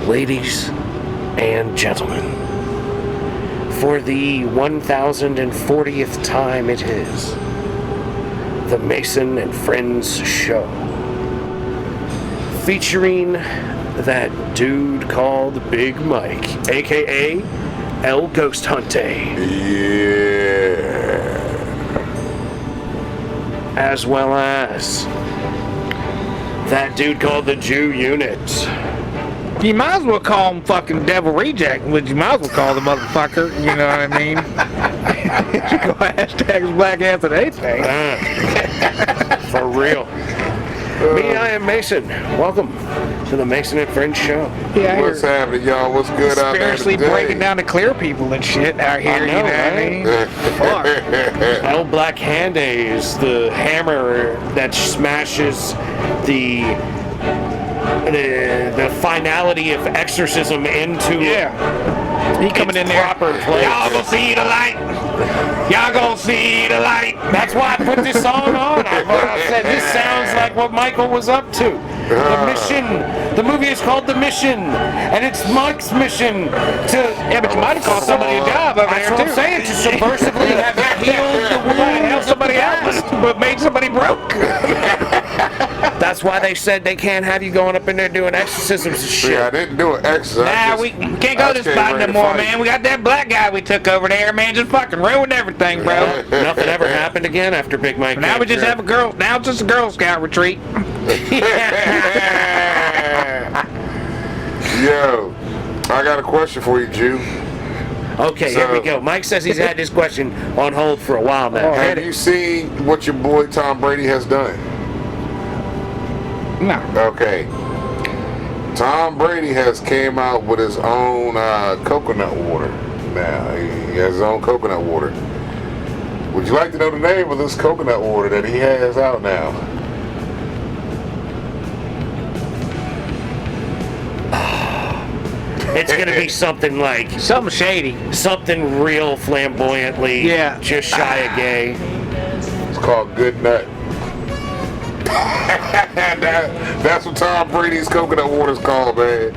ladies and gentlemen, for the 1040th time it is, the Mason and Friends Show, featuring that dude called Big Mike, aka El Ghost Hunte. Yeah. As well as that dude called the Jew Unit. You might as well call him fucking Devil Reject, but you might as well call the motherfucker, you know what I mean? You go hashtags black ass and anything. For real. Me, I am Mason. Welcome to the Mason and Friends Show. Yeah, What's happening, y'all? What's good out there seriously today? breaking down to clear people and shit out here, know, you know right? what I mean? Fuck. El Black Hande is the hammer that smashes the finality of exorcism into He coming in there. proper place. Y'all gonna see the light. Y'all gonna see the light. That's why I put this song on. I said this sounds like what Michael was up to. The mission. The movie is called The Mission, and it's Mike's mission to. Yeah, but you might have called somebody a job over That's there what too. I'm saying. To subversively have healed the wound. Help somebody out, but made somebody broke. That's why they said they can't have you going up in there doing exorcisms and shit. Yeah, I didn't do an exercise. Nah, we can't go to this spot no more, man. We got that black guy we took over there, man. Just fucking ruined everything, bro. Nothing ever happened again after Big Mike. Now we just have a girl. Now it's just a Girl Scout retreat. Yo, I got a question for you, Jew. Okay, here we go. Mike says he's had this question on hold for a while now. Have you seen what your boy Tom Brady has done? No. Okay. Tom Brady has came out with his own coconut water. Now he has his own coconut water. Would you like to know the name of this coconut water that he has out now? It's gonna be something like Something shady. something real flamboyantly, just shy of gay. It's called Good Nut. That's what Tom Brady's coconut water is called, man.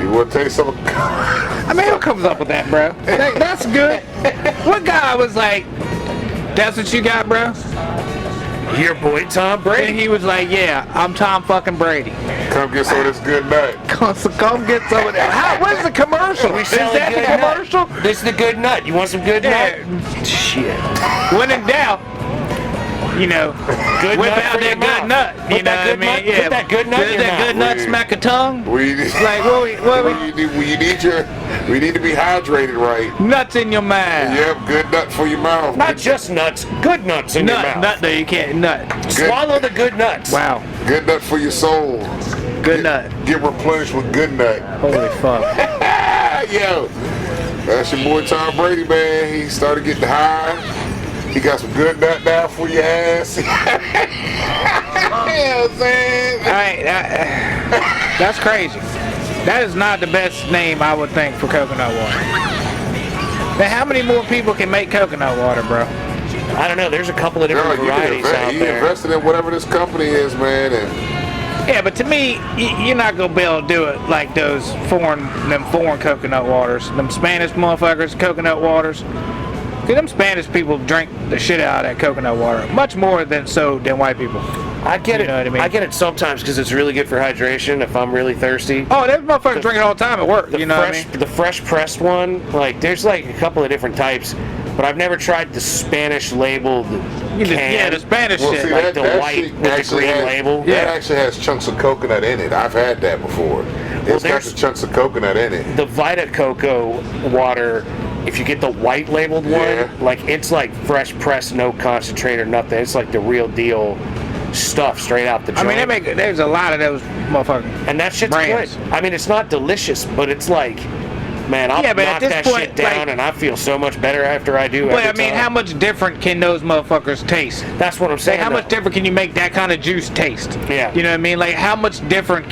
You want to taste some? I mean, who comes up with that, bro? That's good. What guy was like, that's what you got, bro? Your boy Tom And Brady. he was like, yeah, I'm Tom fucking Brady. Come get some of this Good Nut. Come get some of that. Where's the commercial? We Is selling that good the commercial? nut. This is the good nut. You want some good nut? Shit. When in doubt, you know, Good whip nut out for that your good mouth. nut. Put You know that what I good mean? nut- Yeah. put that good nut in Does your that good mouth. nut smack a tongue? We need, Like, we need to be hydrated right. nuts in your mouth. Yep, good nut for your mouth. Not just nuts, good nuts in your mouth. Nut, no, you can't. Nut. Swallow the good nuts. Wow. Good nut for your soul. Good nut. Get replenished with good nut. Holy fuck. Yo, that's your boy Tom Brady, man. He started getting high. He got some good nut now for your ass. You know what I'm saying? All right, that's crazy. That is not the best name I would think for coconut water. Now, how many more people can make coconut water, bro? I don't know. There's a couple of different Girl, you can varieties out he there. invested in whatever this company is, man, and Yeah, but to me, you're not gonna be able to do it like them foreign coconut waters, them Spanish motherfuckers, coconut waters. Cause them Spanish people drink the shit out of that coconut water, much more than white people. I get You it. know what I mean? I get it sometimes because it's really good for hydration if I'm really thirsty. Oh, them motherfuckers drink it all the time at work. You know what I mean? The fresh pressed one, like there's like a couple of different types, but I've never tried the Spanish labeled can. Yeah, the Spanish shit. see, like the white shit with the actually green has- label. That actually has chunks of coconut in it. I've had that before. It's got there's- the chunks of coconut in it. The Vita Coco water, if you get the white labeled Yeah. one, like it's like fresh pressed, no concentrate or nothing. It's like the real deal stuff straight out the I joint. mean, there's a lot of those motherfuckers. and that shit's brands. good. I mean, it's not delicious, but it's like, man, I'll Yeah, but at knock this that point, shit down like- and I feel so much better after I do. But every I mean, time. how much different can those motherfuckers taste? That's what I'm Say, saying. how much though. different can you make that kind of juice taste? Yeah. You know what I mean? Like, how much different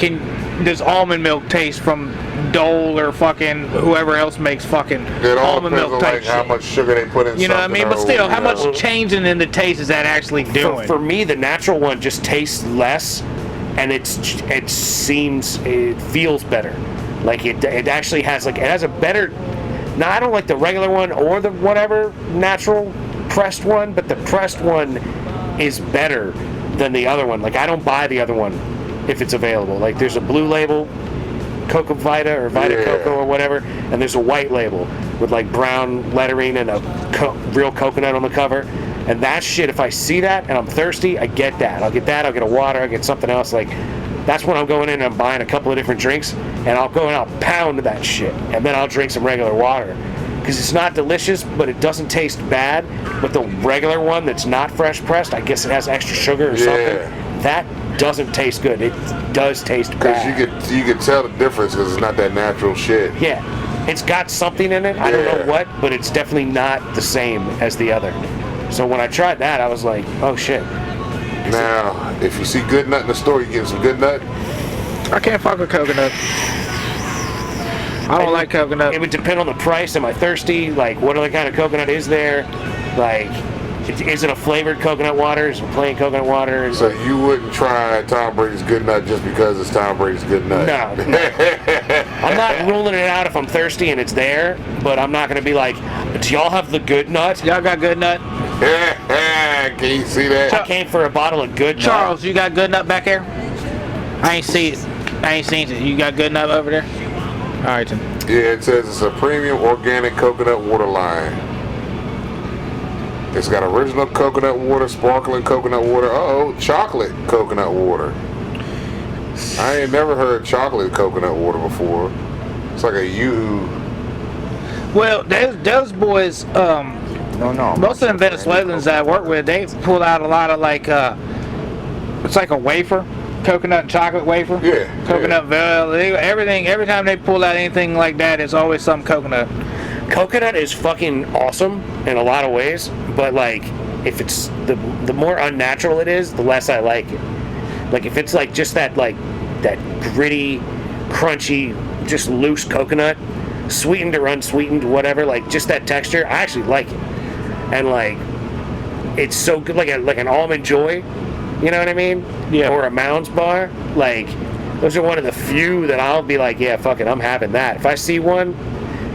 does almond milk taste from Dole or fucking whoever else makes fucking It all almond depends milk on type like how shit? much sugar they put in. You know what I mean? something But still, or, how you know. much changing in the taste is that actually doing? For me, the natural one just tastes less, and it feels better. Like it actually has like, it has a better. Now I don't like the regular one or the whatever natural pressed one, but the pressed one is better than the other one. Like I don't buy the other one if it's available. Like there's a blue label, Coca Vita or Vita Coco or whatever, and there's a white label with like brown lettering and a real coconut on the cover. And that shit, if I see that and I'm thirsty, I get that. I'll get that, I'll get a water, I'll get something else. Like, that's when I'm going in and I'm buying a couple of different drinks, and I'll go and I'll pound that shit. And then I'll drink some regular water. Because it's not delicious, but it doesn't taste bad. But the regular one that's not fresh pressed, I guess it has extra sugar or something, that doesn't taste good. It does taste bad. Because you can tell the difference because it's not that natural shit. Yeah. It's got something in it, I don't know what, but it's definitely not the same as the other. So when I tried that, I was like, oh shit. Now, if you see good nut in the store, you get some good nut? I can't fuck with coconut. I don't like coconut. It would depend on the price. Am I thirsty? Like, what other kind of coconut is there? Like, is it a flavored coconut water? Is it plain coconut water? So you wouldn't try Tom Brady's good nut just because it's Tom Brady's good nut? No. I'm not ruling it out if I'm thirsty and it's there, but I'm not going to be like, do y'all have the good nut? Y'all got good nut? Can you see that? I came for a bottle of good nut. Charles, you got good nut back here? I ain't seen it. You got good nut over there? All right, then. Yeah, it says it's a premium organic coconut water line. It's got original coconut water, sparkling coconut water. Chocolate coconut water. I ain't never heard chocolate coconut water before. It's like a Well, those boys, most of them Venezuelans that I work with, they pull out a lot of like, it's like a wafer, coconut and chocolate wafer. Yeah. Coconut vanilla, everything. Every time they pull out anything like that, it's always some coconut. Coconut is fucking awesome in a lot of ways, but like, if it's the more unnatural it is, the less I like it. Like if it's like just that gritty, crunchy, just loose coconut, sweetened or unsweetened, whatever, like just that texture, I actually like it. And like, it's so good, like an Almond Joy, you know what I mean? Yeah. Or a Mounds bar, like those are one of the few that I'll be like, yeah, fuck it, I'm having that. If I see one,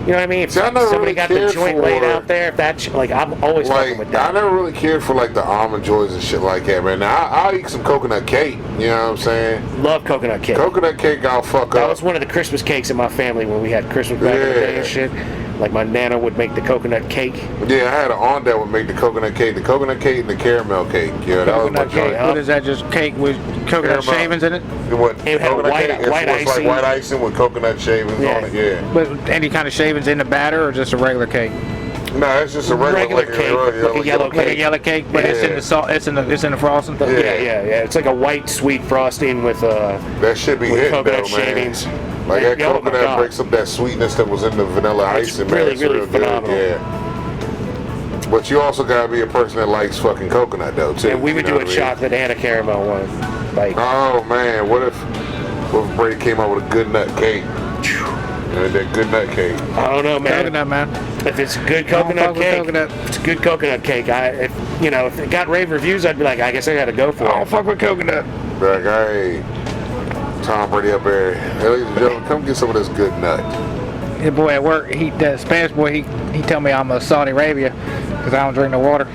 you know what I mean? If somebody really got the joint laid out there, if that, like, I'm always fucking with that. I never really cared for like the Almond Joys and shit like that, man. Now I'll eat some coconut cake. You know what I'm saying? Love coconut cake. Coconut cake, I'll fuck up. That was one of the Christmas cakes in my family when we had Christmas back in the day and shit. Like my nana would make the coconut cake. Yeah, I had an aunt that would make the coconut cake and the caramel cake. Yeah, that was my joint. What is that? Just cake with coconut shavings in it? It had white icing. Like white icing with coconut shavings on it. Yeah. But any kind of shavings in the batter, or just a regular cake? No, it's just a regular cake, like a yellow cake. Like a yellow cake, but it's in the salt. It's in the frosting. Yeah. It's like a white sweet frosting with that should be hitting coconut though, man. shavings. Like that coconut breaks up that sweetness that was in the vanilla icing, man. It's really real phenomenal. good. Yeah. But you also gotta be a person that likes fucking coconut though too. And we would do a chocolate and a caramel one. Like, oh man, what if Brady came out with a good nut cake? That good nut cake. I don't know, man. Coconut, man. If it's good coconut cake, it's good coconut cake. If it got rave reviews, I'd be like, I guess I gotta go for it. I don't fuck with coconut. Like, hey, Tom Brady up there. Hey, ladies and gentlemen, come get some of this good nut. The boy at work, the Spanish boy, he tell me I'm a Saudi Arabia because I don't drink no water.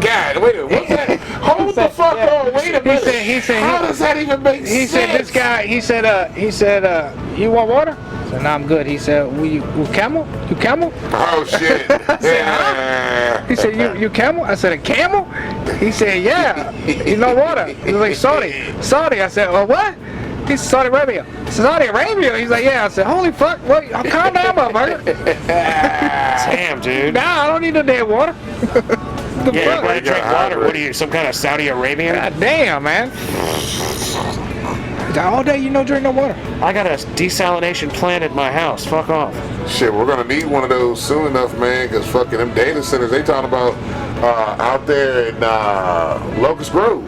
God, wait a minute, what's that? Hold the fuck on, wait a minute. He said, how does that even make sense? He said, this guy, he said, you want water? I said, no, I'm good. He said, you camel? You camel? Oh, shit. Yeah. He said, you camel? I said, a camel? He said, yeah. You know water? He was like, Saudi. I said, what? He said, Saudi Arabia. Saudi Arabia? He's like, yeah. I said, holy fuck, what? Calm down, motherfucker. Damn, dude. Nah, I don't need no damn water. Yeah, you gotta drink water. What are you, some kind of Saudi Arabian? God damn, man. All day you don't drink no water. I got a desalination plant at my house. Fuck off. Shit, we're gonna need one of those soon enough, man, because fucking them data centers, they talking about out there in Locust Grove.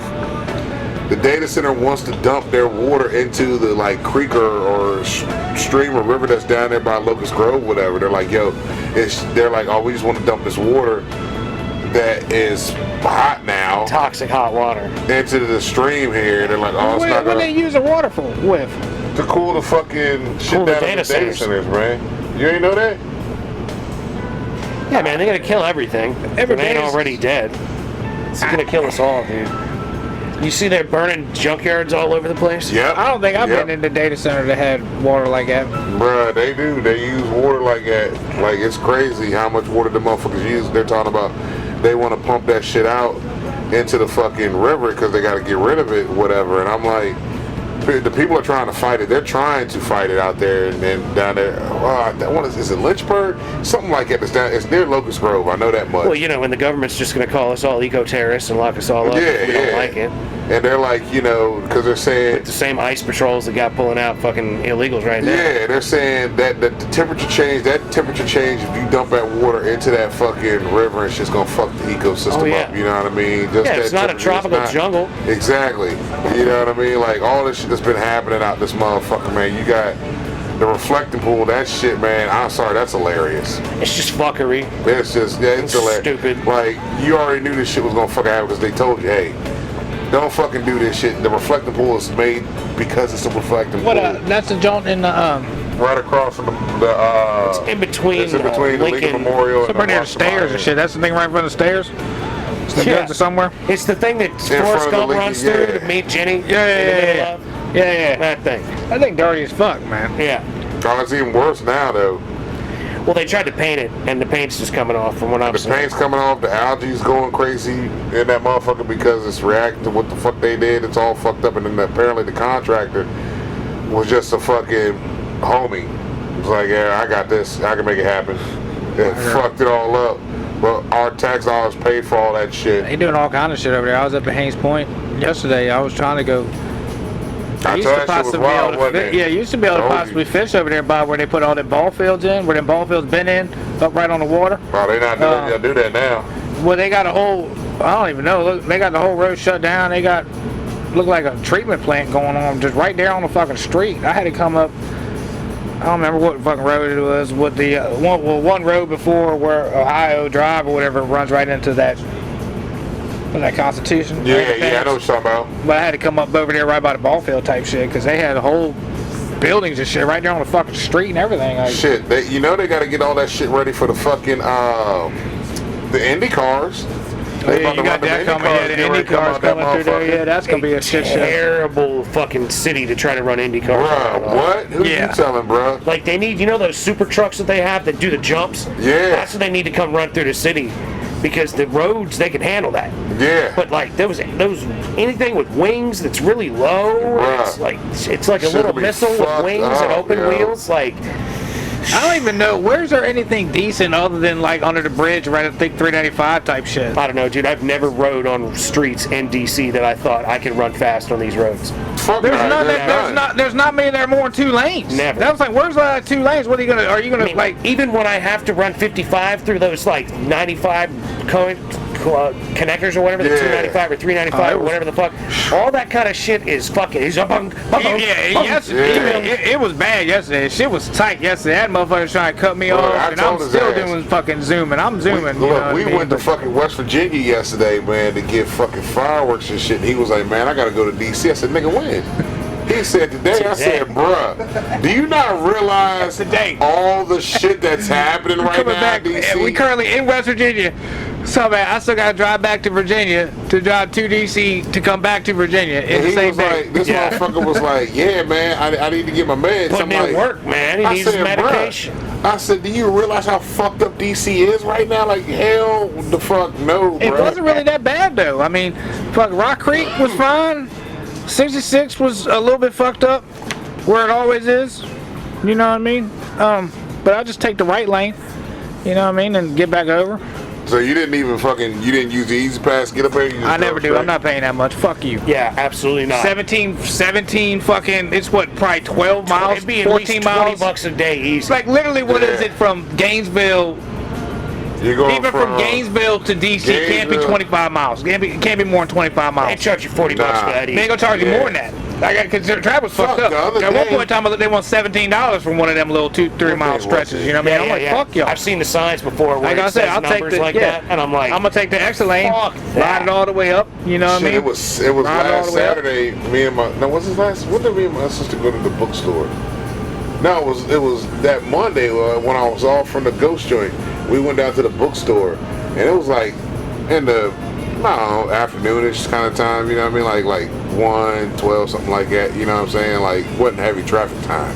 The data center wants to dump their water into the like creek or stream or river that's down there by Locust Grove, whatever. They're like, they're like, oh, we just want to dump this water that is hot now, toxic hot water, into the stream here. They're like, oh, it's not what gonna. they use the water for? With to cool the fucking shit Cool the down in data the data centers. centers, man. You ain't know that? Yeah, man, they're gonna kill everything. If it ain't already dead. It's gonna kill us all, dude. You see they're burning junkyards all over the place? Yep. I don't think I've been in the data center that had water like that. Bruh, they do. They use water like that. Like, it's crazy how much water the motherfuckers use. They're talking about they want to pump that shit out into the fucking river because they got to get rid of it, whatever. And I'm like, the people are trying to fight it. They're trying to fight it out there and then down there. That one is it Lynchburg? Something like that. It's near Locust Grove. I know that much. Well, you know, when the government's just going to call us all eco-terrorists and lock us all up if we don't like it. And they're like, you know, because they're saying... With the same ICE patrols that got pulling out fucking illegals right now. Yeah, they're saying that the temperature change, if you dump that water into that fucking river, it's just going to fuck the ecosystem up, you know what I mean? Just it's not a tropical jungle. Exactly. You know what I mean? Like, all this shit that's been happening out this motherfucker, man. You got the reflecting pool, that shit, man. I'm sorry, that's hilarious. It's just fuckery. It's just, it's hilarious. Stupid. Like, you already knew this shit was going to fucking happen because they told you, hey, don't fucking do this shit. The reflecting pool is made because it's a reflecting pool. That's the joint in the right across from the it's in between. It's in between the Lincoln Lincoln Memorial and somewhere near the stairs and shit. That's the thing right in front of the stairs. Goes to somewhere. It's the thing that front Forrest of the Gump Lincoln, runs through to meet Jenny. Yeah. That thing. That thing dirty as fuck, man. Yeah. Oh, it's even worse now, though. Well, they tried to paint it, and the paint's just coming off from what I'm The seeing. paint's coming off, the algae's going crazy in that motherfucker because it's reacting to what the fuck they did. It's all fucked up, and then apparently the contractor was just a fucking homie. It was like, yeah, I got this. I can make it happen. It fucked it all up. But our tax dollars paid for all that shit. They doing all kind of shit over there. I was up at Haynes Point yesterday. I was trying to go. I told that shit was wild, wasn't it? Yeah, you used to be able to possibly fish over there by where they put all the ball fields in, where them ball fields been in, up right on the water. Oh, they not doing do that now. Well, they got a whole, I don't even know, look, they got the whole road shut down. They got, look like a treatment plant going on just right there on the fucking street. I had to come up, I don't remember what fucking road it was, with the, one road before where Ohio Drive or whatever runs right into that, that Constitution. Yeah, I know what you're talking about. But I had to come up over there right by the ball field type shit because they had the whole buildings and shit right there on the fucking street and everything. Like, shit, you know they got to get all that shit ready for the fucking the Indy cars. Yeah, you got that coming. Yeah, the Indy cars coming through there. Yeah, that's gonna be a shit show. Terrible fucking city to try to run Indy cars. Bruh, what? Who you telling, bruh? Like they need, you know, those super trucks that they have that do the jumps. Yeah. That's what they need to come run through the city. Because the roads, they can handle that. Yeah. But like those anything with wings that's really low, it's like a little missile with wings and open wheels. Like I don't even know, where's there anything decent other than like under the bridge right at 395 type shit? I don't know, dude. I've never rode on streets in DC that I thought I could run fast on these roads. There's not many that are more than 2 lanes. Never. That was like, where's 2 lanes? What are you gonna? Are you gonna like? Even when I have to run 55 through those like 95 connectors or whatever, the 295 or 395 or whatever the fuck, all that kind of shit is fucking. It was bad yesterday. Shit was tight yesterday. That motherfucker's trying to cut me off, and I'm still doing fucking zooming. I'm zooming. We went to fucking West Virginia yesterday, man, to get fucking fireworks and shit. And he was like, man, I gotta go to DC. I said, nigga, when? He said today. I said, bruh, do you not realize all the shit that's happening right now in DC? We currently in West Virginia. So man, I still gotta drive back to Virginia to drive to DC to come back to Virginia in the same day. Like, this motherfucker was like, yeah, man, I need to get my meds. Putting in work, man. He needs medication. I said, do you realize how fucked up DC is right now? Like, hell the fuck no, bro. It wasn't really that bad though. I mean, fuck, Rock Creek was fine. 66 was a little bit fucked up, where it always is. You know what I mean? But I just take the right lane. You know what I mean, and get back over. So you didn't use the Easy Pass, get up here? I never do. I'm not paying that much. Fuck you. Yeah, absolutely not. 17 fucking, it's what, probably 12 miles, It'd be 14 miles? $20 a day easy. It's like literally, what is it from Gainesville? You're going even from Gainesville to DC, it can't be 25 miles. It can't be more than 25 miles. They charge you $40 for that. They ain't gonna charge you more than that. Because their traffic was fucked up. the other At one day- point in time, they want $17 for one of them little 2-3 mile stretches. You know what I mean? I'm like, fuck y'all. I've seen the signs before where Like I it said, says I'll take numbers the like that, and I'm like, I'm gonna take the extra lane, fuck ride that. it all the way up. You know what I Shit, mean? it was Ride all last the way up. Saturday. Me and my when did me and my sister go to the bookstore? No, it was that Monday when I was off from the ghost joint. We went down to the bookstore, and it was like in the afternoonish kind of time. You know what I mean? Like 1:12, something like that. You know what I'm saying? Like wasn't heavy traffic time.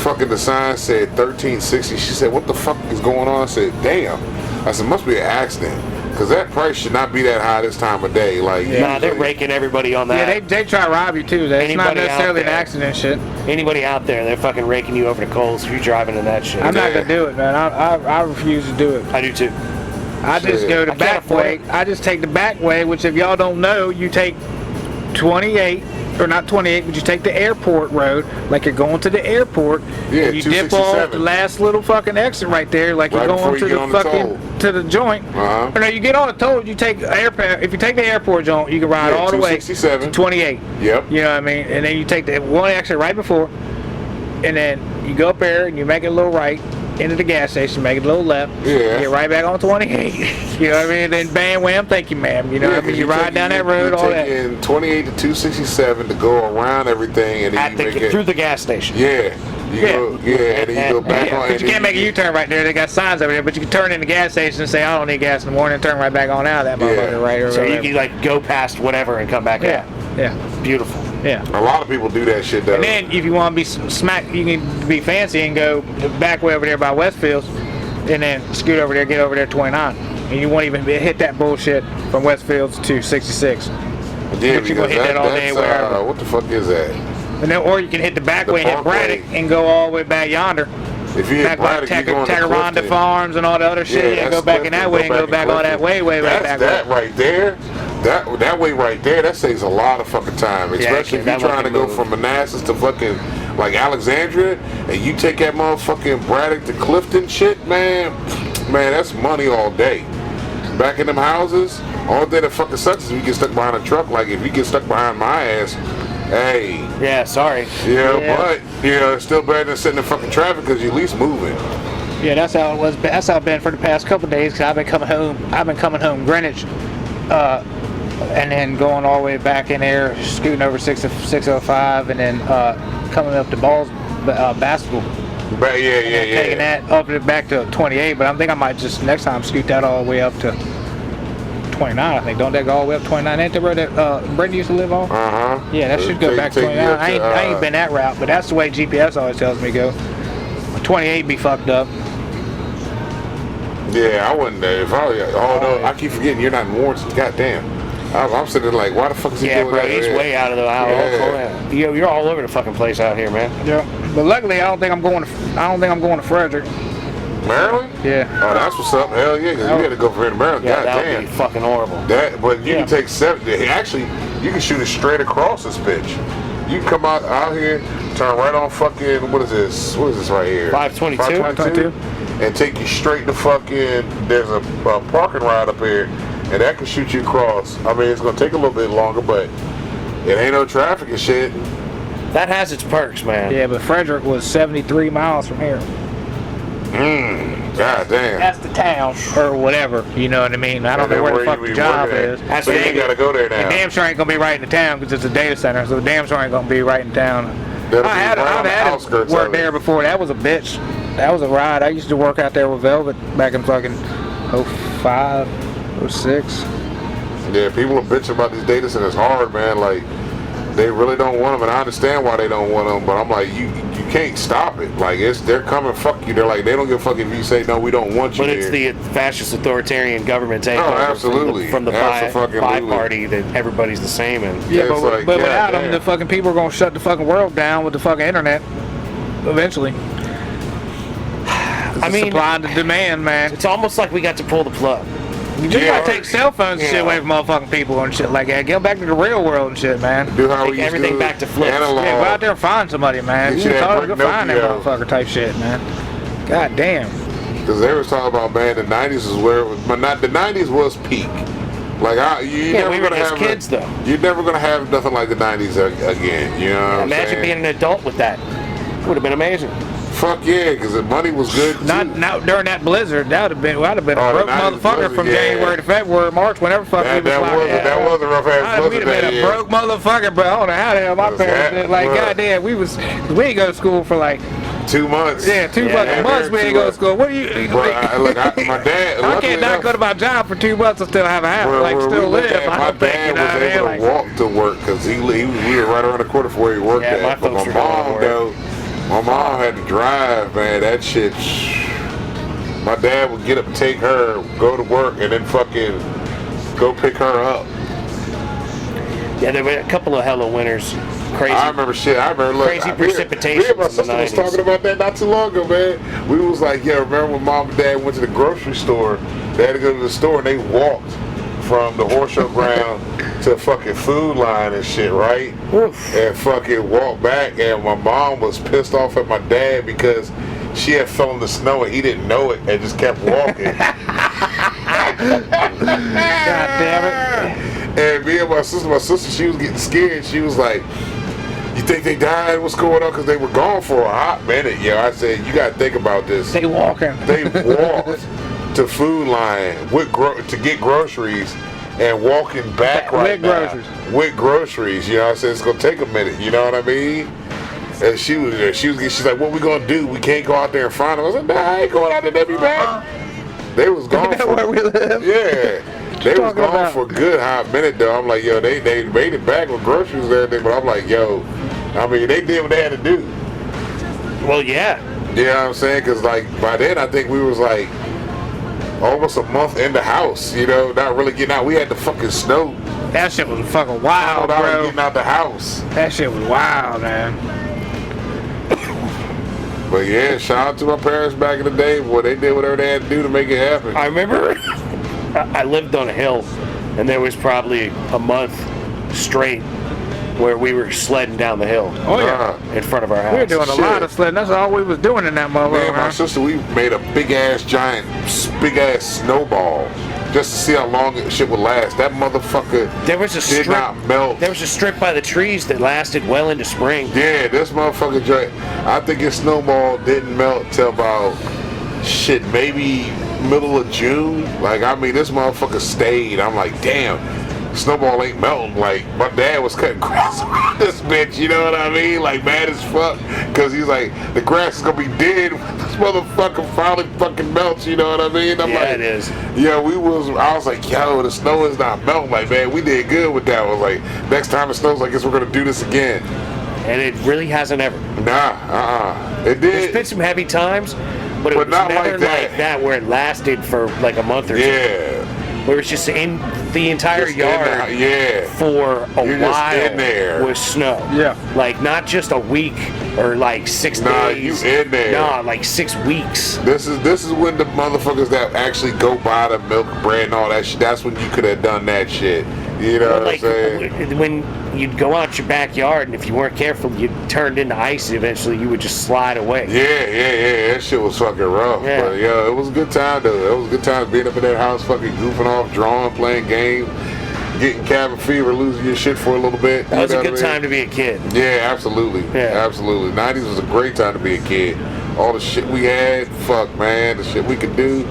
Fucking the sign said 1360. She said, "What the fuck is going on?" I said, "Damn." I said, "Must be an accident." Because that price should not be that high this time of day. Like, nah, they're raking everybody on that. Yeah, they try to rob you too. It's not Anybody out necessarily an there. accident shit. Anybody out there, they're fucking raking you over the coals if you're driving in that shit. I'm not gonna do it, man. I refuse to do it. I do too. I just Shit. go the I can't back afford way. it. I just take the back way, which if y'all don't know, you take 28, or not 28, but you take the airport road, like you're going to the airport, Yeah, and you dip off 267. the last little fucking exit right there, like Right you're going before to you get the on the fucking toll. to the joint. Uh-huh. Or no, you get on the toll, you take airport. If you take the airport joint, you can ride Yeah, all the way 267. to 28. Yep. You know what I mean? And then you take the one exit right before, and then you go up there and you make it a little right into the gas station, make it a little left, Yeah. get right back on 28. You know what I mean? And then bam, wham, thank you, ma'am. You know what I mean? You ride down that road, all that. You're taking 28 to 267 to go around everything, and then you make it Through the gas station. Yeah. You go, and then you go back on. But and you can't then make a U-turn right there. They got signs over there. But you can turn in the gas station and say, I don't need gas in the morning, and turn right back on out of that motherfucker right or So you whatever. can like go past whatever and come back Yeah, out. yeah, Beautiful. yeah. A lot of people do that shit though. And then if you want to be smack, you can be fancy and go the back way over there by Westfields, and then scoot over there, get over there 29, and you won't even hit that bullshit from Westfields to 66. Yeah, but you because gonna hit that all day that's, wherever. what the fuck is that? And then, or you can hit the back The way, hit Parkway. Braddock, and go all the way back yonder. If you hit Back like Braddock, you going to Tagaranda Clifton. Farms and all the other shit. Yeah, that's go back in that Clifton. way and go in back all that Clifton. way That's back. that right there. That way right there, that saves a lot of fucking time. Especially if you're that trying to fucking go move. from Manassas to fucking like Alexandria, and you take that motherfucking Braddock to Clifton shit, man, that's money all day. Back in them houses, all day that fucking sucks is if you get stuck behind a truck. Like if you get stuck behind my ass, hey, Yeah, sorry. yeah. But it's still better than sitting in fucking traffic because you're at least moving. Yeah, that's how it was. That's how it's been for the past couple of days. Cause I've been coming home Greenwich, and then going all the way back in there, scooting over 605, and then coming up to Balls basketball. But yeah. Taking that up back to 28, but I think I might just next time scoot that all the way up to 29. I think don't that go all the way up 29? Ain't that where that Brady used to live on? Yeah, that should go back to 29. I ain't been that route, but that's the way GPS always tells me to go. 28 be fucked up. Yeah, I wouldn't. If I, I keep forgetting you're not in Warrenton. Goddamn. I'm sitting there like, why the fuck is he Yeah, doing bro, that? he's way out of the hour. Yeah. You're all over the fucking place out here, man. Yeah, but luckily I don't think I'm going to Frederick. Maryland? Yeah. Oh, that's what's up. Hell yeah, because you had to go for Maryland. Yeah, that would Goddamn. be fucking horrible. But you can take 70. Actually, you can shoot it straight across this bitch. You can come out here, turn right on fucking, what is this? What is this right here? 522? 522. And take you straight to fucking, there's a parking ride up here, and that can shoot you across. I mean, it's going to take a little bit longer, but it ain't no traffic and shit. That has its perks, man. Yeah, but Frederick was 73 miles from here. God damn. That's the town or whatever. You know what I mean? I don't know where the fuck the job is. So you ain't got to go there now. The damn sure ain't gonna be right in the town because it's a data center. So the damn sure ain't gonna be right in town. That'll I've be right on the had outskirts work of it. there before. That was a bitch. That was a ride. I used to work out there with Velvet back in fucking 05, 06. Yeah, people are bitching about these data centers hard, man. Like, they really don't want them, and I understand why they don't want them, but I'm like, you can't stop it. Like, they're coming, fuck you. They're like, they don't give a fuck if you say, no, we don't want you But it's here. the fascist authoritarian government takeover absolutely. from the Absolutely. party that everybody's the same in. Yeah, It's but, like, but without goddamn. them, the fucking people are gonna shut the fucking world down with the fucking internet. Eventually. I mean, supply and the demand, man. it's almost like we got to pull the plug. You just Yeah. gotta take cell phones and shit away from motherfucking people and shit like that. Get back to the real world and shit, man. Do how we Take used everything to back to flips. analog. Yeah, go out there and find somebody, man. Get You you that talk, go brick find that Nokia. motherfucker type shit, man. God damn. Because they was talking about, man, the 90s is where it was, but not the 90s was peak. Like you Yeah, never we were gonna just have kids, though. You're never gonna have nothing like the '90s again. You know what I'm Imagine saying? being an adult with that. Would have been amazing. Fuck yeah, because the money was good too. Not during that blizzard. I'd have been a Oh, the broke 90s motherfucker blizzard, from yeah. January to February, March, whenever fuck we was that locked was down. that was a rough ass We'd blizzard have been that a year. broke motherfucker, but I don't know how the hell my Was parents that did. Like, rough? goddamn, we ain't go to school for like 2 months. 2 Yeah, fucking months. We ain't go to school. What do you? Bro, my dad. I luckily can't not enough, go to my job for 2 months and still have a house, Well, like well, still we looked live. at- I my don't think, dad you know was what I mean? able Like, to walk to work because we were right around the corner from where he worked Yeah, my at. But folks my were going to mom, work. though, my mom had to drive, man. That shit. My dad would get up and take her, go to work, and then fucking go pick her up. Yeah, there were a couple of hella winters. Crazy. I remember shit. I remember Crazy precipitation Me and my in the sister was 90s. talking about that not too long ago, man. We was like, yeah, remember when mom and dad went to the grocery store? They had to go to the store and they walked from the horse show ground to the fucking food line and shit, right? Oof. And fucking walked back, and my mom was pissed off at my dad because she had fell in the snow and he didn't know it and just kept walking. God damn it. And me and my sister, she was getting scared. She was like, you think they died? What's going on? Because they were gone for a hot minute. Yo, I said, you got to think about this. They walking. They walked to food line to get groceries and walking back right With now. groceries. With groceries. You know what I'm saying? It's going to take a minute. You know what I mean? And she's like, what we going to do? We can't go out there and find them. I said, nah, I ain't going out there. They be back. They was gone Ain't that where we live? Yeah. They was talking gone about? for a good hot minute though. I'm like, yo, they made it back with groceries and everything, but I'm like, yo, I mean, they did what they had to do. Well, yeah. You know what I'm saying? Because like by then, I think we was like almost a month in the house. You know, not really getting out. We had the fucking snow. That shit was fucking wild, Out bro. getting out the house. That shit was wild, man. But yeah, shout out to my parents back in the day. Boy, they did whatever they had to do to make it happen. I remember I lived on a hill, and there was probably a month straight where we were sledding down the hill Oh yeah. in front of our house. We were doing a lot of sledding. That's all we was doing in that Me and my motherfucker. sister, we made a big ass snowball just to see how long that shit would last. That motherfucker There was a did strip. not melt. There was a strip by the trees that lasted well into spring. Yeah, this motherfucker joint, I think his snowball didn't melt till about shit, maybe middle of June. Like, I mean, this motherfucker stayed. I'm like, damn, snowball ain't melting. Like, my dad was cutting grass around this bitch, you know what I mean? Like, mad as fuck. Because he's like, the grass is going to be dead when this motherfucker finally fucking melts, you know what I mean? I'm Yeah, like, it is. yeah, I was like, yo, the snow is not melting. Like, man, we did good with that. I was like, next time it snows, I guess we're going to do this again. And it really hasn't ever. Nah, It There's did. been some heavy times, but it But was not never like that. where it lasted for like a month or two. Yeah. Where it's just in the entire Just in yard the- yeah. for a You're just while in there. with snow. Yeah. Like not just a week or like 6 Nah, days. you in there. Nah, like 6 weeks. This is when the motherfuckers that actually go buy the milk, bread, and all that shit. That's when you could have done that shit. You know what I'm Like saying? when you'd go out your backyard and if you weren't careful, you turned into ice. And eventually, you would just slide away. Yeah. That shit was fucking rough. Yeah. But yo, it was a good time though. It was a good time being up in that house, fucking goofing off, drawing, playing games, getting cabin fever, losing your shit for a little bit. That was You a know good what I mean? time to be a kid. Yeah, absolutely. Yeah. Absolutely. 90s was a great time to be a kid. All the shit we had, fuck man, the shit we could do.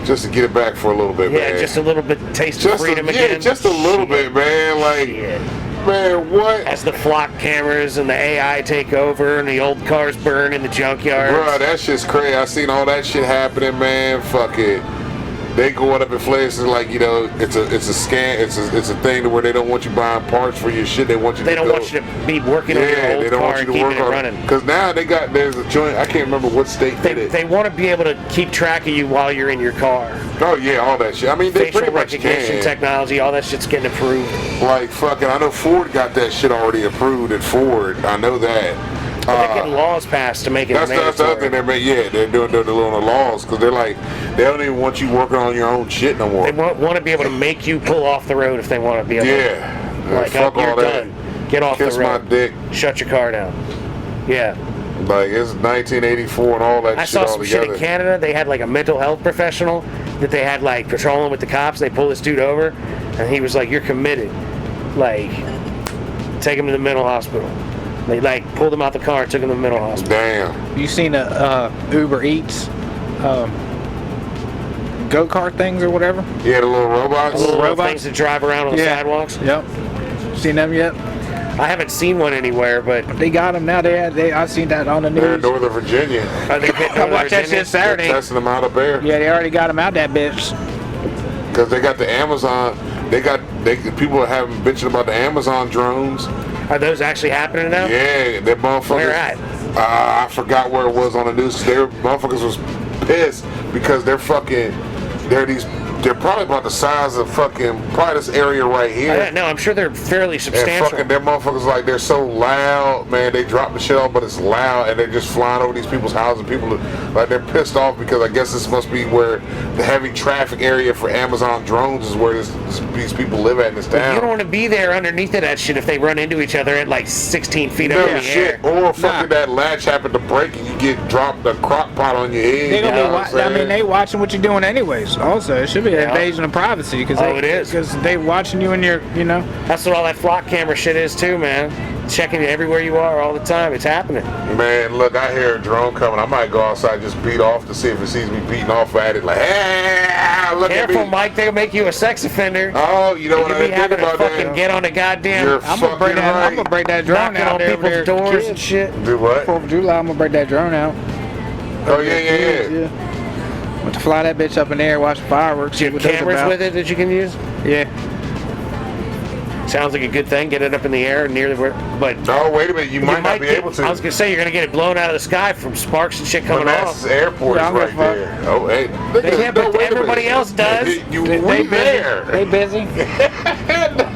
Just to get it back for a little bit, man. Yeah, just a little bit taste of freedom again. Just a little bit, man. Like, Shit. man, what? As the flock cameras and the AI take over and the old cars burn in the junkyard. Bruh, that shit's crazy. I seen all that shit happening, man. Fuck it. They going up in places like, you know, it's a scam. It's a thing to where they don't want you buying parts for your shit. They want you. They to don't go, want you to be working on your Yeah, old they don't car want you and to work keeping it on running. Because now there's a joint. I can't remember what state did it. They want to be able to keep track of you while you're in your car. Oh yeah, all that shit. I mean, they Facial pretty much recognition can. technology, all that shit's getting approved. Like fucking, I know Ford got that shit already approved at Ford. I know that. They're getting laws passed to make it That's the other thing mandatory. they're doing the laws because they're like, they don't even want you working on your own shit no more. They want to be able to make you pull off the road if they want to be able Yeah. to. Like, fuck you're all that. done. Get off Kiss the my road. dick. Shut your car down. Yeah. Like, it's 1984 and all that I shit saw all some shit together. in Canada. They had like a mental health professional that they had like patrolling with the cops. They pulled this dude over, and he was like, "You're committed. Like, take him to the mental hospital." They like pulled him out the car and took him to the mental hospital. Damn. You seen the Uber Eats go-kart things or whatever? Yeah, the little robots. Little robots? things that drive around on the sidewalks. Yep. Seen them yet? I haven't seen one anywhere, but They got them now. I seen that on the They're in news. Northern Virginia. I think I watched that shit They're Saturday. testing them out up there. Yeah, they already got them out that bitch. Because they got the Amazon. People are having bitching about the Amazon drones. are those actually happening now? Yeah, that motherfuckers. Where at? I forgot where it was on the news. Their motherfuckers was pissed because they're probably about the size of probably this area right here. No, I'm sure they're fairly And substantial. their motherfuckers, like, they're so loud, man. They drop the shit off, but it's loud, and they're just flying over these people's houses. People, like, they're pissed off because I guess this must be where the heavy traffic area for Amazon drones is where these people live at in this town. You don't want to be there underneath of that shit if they run into each other at like 16 feet up No in the shit. air. Or that latch happened to break and you get dropped a crock pot on your head. They You gonna know be. what I'm saying? They watching what you're doing anyways. Also, it should be an invasion of privacy because it is. because they watching you and your. That's what all that flock camera shit is too, man. Checking everywhere you are all the time. It's happening. Man, look, I hear a drone coming. I might go outside and just beat off to see if it sees me beating off at it. Like, hey, look Careful, at me. Mike. They'll make you a sex offender. Oh, you know You what I be didn't think having to about fucking that. get on a goddamn. You're I'm gonna break fucking that. right. I'm gonna break that drone knocking out on there people's over there. doors Kids. and shit. Do what? 4th of July, I'm gonna break that drone out. Oh, yeah. Yeah. Want to fly that bitch up in the air, watch fireworks. Do you have cameras with it that you can use? Yeah. Sounds like a good thing. Get it up in the air near the. But Oh, wait a minute. You might not be able to. I was gonna say you're gonna get it blown out of the sky from sparks and shit coming Manassas off. Airport Yeah, is I'm right gonna there. Oh, hey. Yeah, but wait a everybody minute. else does. You They we busy. there. They busy.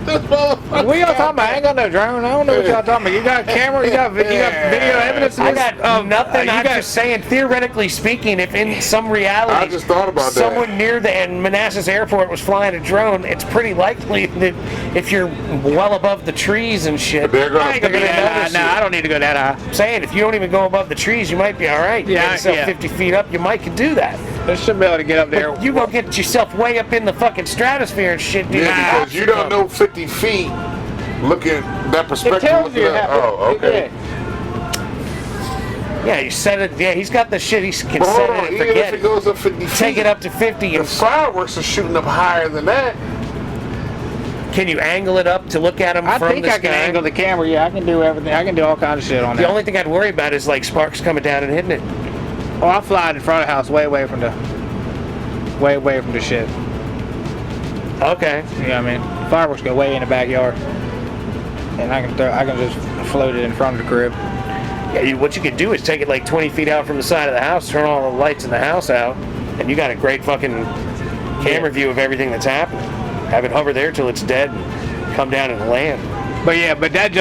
This motherfucker. What y'all talking about? I ain't got no drone. I don't know what y'all talking about. You got a camera? You got video evidence? I got nothing. I'm got just saying, theoretically speaking, if in some reality, I just thought about that. someone near the Manassas Airport was flying a drone, it's pretty likely that if you're well above the trees and shit, They're gonna I ain't gonna pick it notice up. it. Nah, I don't need to go that high. I'm saying, if you don't even go above the trees, you might be all right. You Yeah, get yourself yeah. 50 feet up, you might could do that. I should be able to get up there. But you gonna get yourself way up in the fucking stratosphere and shit, dude. Yeah, because you don't know 50 feet. Look at that perspective. It tells look you. at that. Oh, okay. Yeah, you set it. Yeah, he's got the shit. He can But hold set on, it and even forget if it goes up 50 feet, Take it up to 50 the and fireworks are shooting up higher than that. can you angle it up to look at them I from think the I can sky? angle the camera. Yeah, I can do everything. I can do all kinds of shit on The that. only thing I'd worry about is like sparks coming down and hitting it. Oh, I fly it in front of the house, way away from the shit. Okay. You know what I mean? Fireworks go way in the backyard, and I can just float it in front of the crib. Yeah, what you could do is take it like 20 feet out from the side of the house, turn all the lights in the house out, and you got a great fucking camera view of everything that's happening. Have it hover there till it's dead and come down and land. But yeah, but that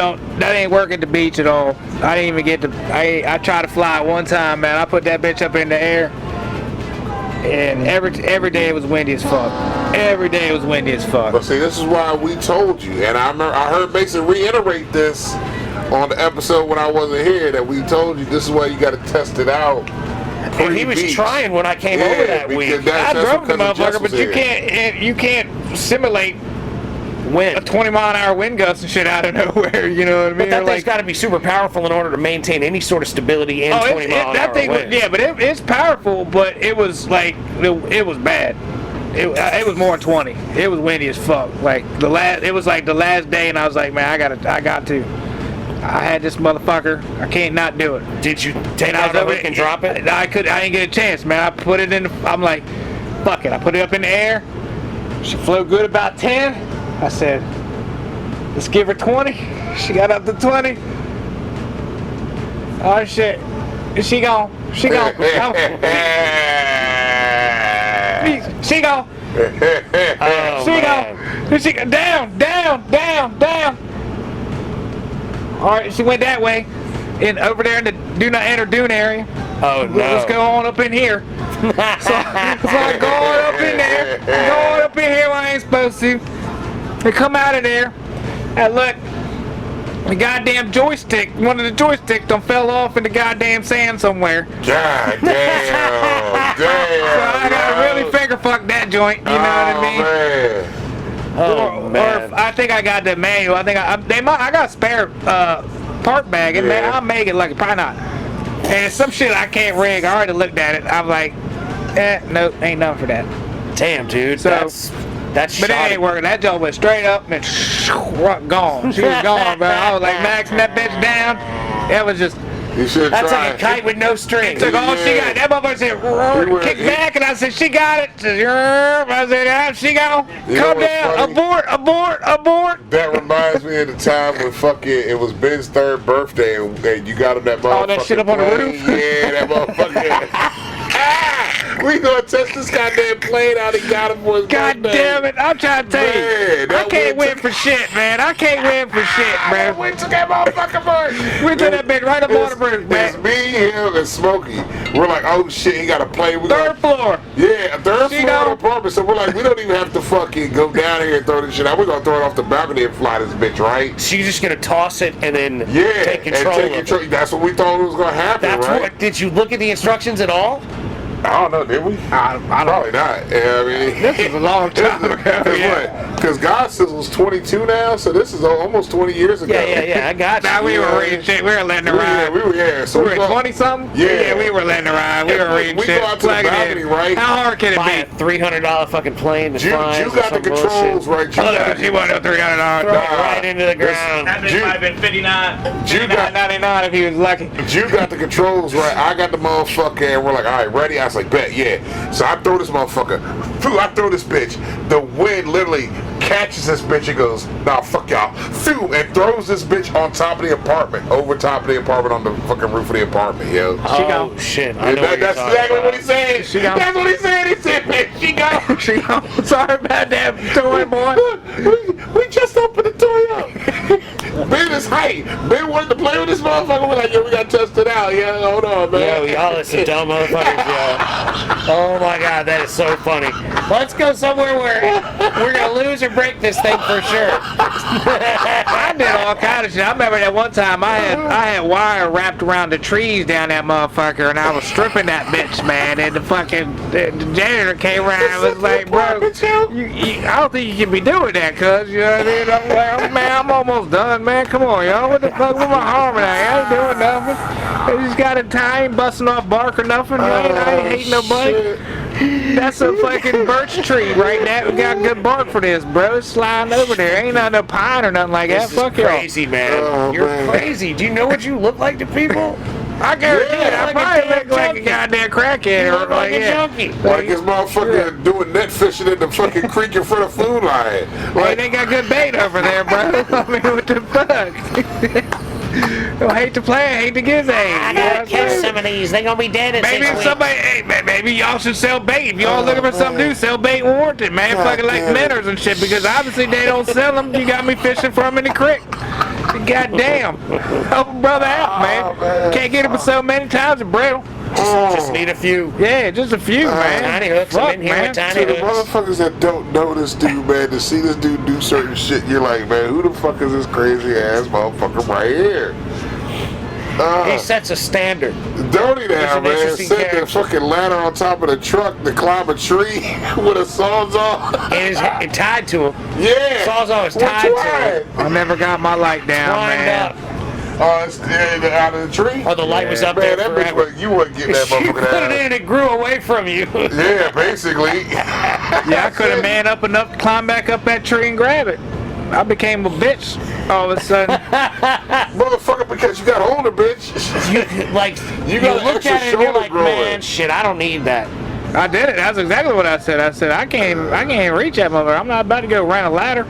ain't work at the beach at all. I didn't even get to. I tried to fly it one time, man. I put that bitch up in the air, and every day it was windy as fuck. Every day it was windy as fuck. But see, this is why we told you, and I heard Mason reiterate this on the episode when I wasn't here, that we told you this is why you got to test it out. And he was trying when I came over that week. I drove the motherfucker, but you can't simulate Wind. a 20-mile-an-hour wind gust and shit out of nowhere. You know what I mean? But that Or thing's got to be super powerful in order to maintain any sort of stability in 20 mile an that hour thing was, winds. yeah, but it's powerful, but it was like it was bad. It was more than 20. It was windy as fuck. It was like the last day, and I was like, man, I got to. I had this motherfucker. I can't not do it. Did you take it out of it and drop it? I didn't get a chance, man. I put it in. I'm like, fuck it. I put it up in the air. She flew good about 10. I said, let's give her 20. She got up to 20. Oh shit. She gone. She gone. She gone. Oh, She man. gone. She go down. All right, she went that way, and over there in the do not enter dune area. Oh, no. Let's go on up in here. So I go on up in there, where I ain't supposed to. They come out of there, and look, the goddamn joystick, one of the joysticks done fell off in the goddamn sand somewhere. God damn. I gotta really finger fuck that joint. You know what I mean? Man. Oh, man. Or if I think I got the manual. I think I got a spare part bag, and Yeah. I'll make it like probably not. And it's some shit I can't rig. I already looked at it. I'm like, nope, ain't nothing for that. Damn, dude. So- That's But it shoddy. ain't working. That joint went straight up and gone. She was gone, bro. I was like maxing that bitch down. It was just You should That's try. like a kite with no strings. took all she got. That motherfucker said, kick back, and I said, she got it. Said, I said, yeah, she gone. You know Come what's down. funny? Abort. That reminds me of the time when fucking it was Ben's 3rd birthday and you got him that motherfucker. Oh, that shit up on the plane. roof? Yeah, that motherfucker. We gonna test this goddamn plane out and got him for his God birthday. damn it. I'm trying to tell Man, you. I that can't went win for shit, man. I can't win for shit, bro. We took that motherfucker first. We took that bitch right up on the roof, It's man. me, him, and Smokey. We're like, oh shit, he got a plane. We Third floor. Yeah, third She floor of the gone. apartment. So we're like, we don't even have to fucking go down here and throw this shit out. We're gonna throw it off the balcony and fly this bitch, right? So you're just gonna toss it and then Yeah, take control and take of control. it. That's what we thought was gonna happen, That's right? what. Did you look at the instructions at all? I don't know, did we? I don't Probably not. Yeah, I mean, This is a long time ago. Because God Sizzle's 22 now, so this is almost 20 years ago. Yeah. I got you. Nah, we were reading shit. We were letting her ride. We were. So We were go- 20 something? Yeah. we were letting her ride. We were reading We shit. go out to the Plug it in. balcony, right? How hard can Buy it a be? $300 fucking plane that You flies. got or the some controls, bullshit. right? You Oh, got she wanted a $300. Throw it right into the ground. That bitch Ju- might have been 59. Ju got- 99 if he was lucky. You got the controls right. I got the motherfucker, and we're like, all right, ready? I was like, bet, yeah. So I throw this motherfucker. Phew, I throw this bitch. The wind literally catches this bitch and goes, nah, fuck y'all. Phew, and throws this bitch on top of the apartment, over top of the apartment, on the fucking roof of the apartment, yo. Oh gone. shit! I know what you're That's talking exactly about. what he said. She gone. That's what he said. He said, bitch, she gone. She gone. Sorry about that toy, boy. we just opened the toy up. Ben is hype. Ben wanted to play with this motherfucker. We're like, yo, we gotta test it out. Yeah, hold on, man. Yo, y'all are some dumb motherfuckers, yo. Oh my god, that is so funny. Let's go somewhere where we're gonna lose or break this thing for sure. I did all kind of shit. I remember that one time I had wire wrapped around the trees down that motherfucker, and I was stripping that bitch, man. And the janitor came around and was like, bro, I don't think you can be doing that, cuz, you know what I mean? I'm like, man, I'm almost done, man. Come on, y'all. What the fuck with my arm? I ain't doing nothing. I just got a time, busting off bark or nothing. I ain't hating nobody. Shit. That's a fucking birch tree right now. We got good bark for this, bro. It's sliding over there. Ain't no pine or nothing like that. This is Fuck y'all. crazy, man. Oh, You're man. crazy. Do you know what you look like to people? I guarantee Yeah, it. I like a probably damn look like a junkie. goddamn crackhead. You Or look like a yeah. junkie. Like this motherfucker doing net fishing in the fucking creek in front of food line. Hey, Like, they got good bait over there, bro. I mean, what the fuck? Don't hate to play, hate to give aid. I You know gotta what I'm catch saying? some of these. They're gonna be dead in Maybe 6 if weeks. somebody, hey, maybe y'all should sell bait. If y'all looking for something new, sell bait warranted, man. God Fucking like damn it. minnows and shit, because obviously they don't sell them. You got me fishing for them in the creek. Goddamn. Help a brother out, man. man. Can't get him so many times and brittle. Just need a few. Yeah, just a few, man. Tiny hooks. Fuck, I'm in here man. with tiny to the hooks. motherfuckers that don't know this dude, man, to see this dude do certain shit, you're like, man, who the fuck is this crazy ass motherfucker right here? He sets a standard. Don't he now, an man? interesting Set the character. fucking ladder on top of the truck to climb a tree with a sawzall. It is tied to him. Yeah. Sawzall is Which tied to one? it. I never got my light down, Climbed man. up. Oh, it's out of the tree? Oh, the light was up Man, there that bitch, forever. you wouldn't get that You motherfucker put it down. in and it grew away from you. Yeah, basically. Yeah, I could have man up enough to climb back up that tree and grab it. I became a bitch all of a sudden. Motherfucker, because you got older, bitch. You got an look extra at it and you're shoulder like, growing. man, shit, I don't need that. I did it. That's exactly what I said. I said I can't reach that motherfucker. I'm not about to go run a ladder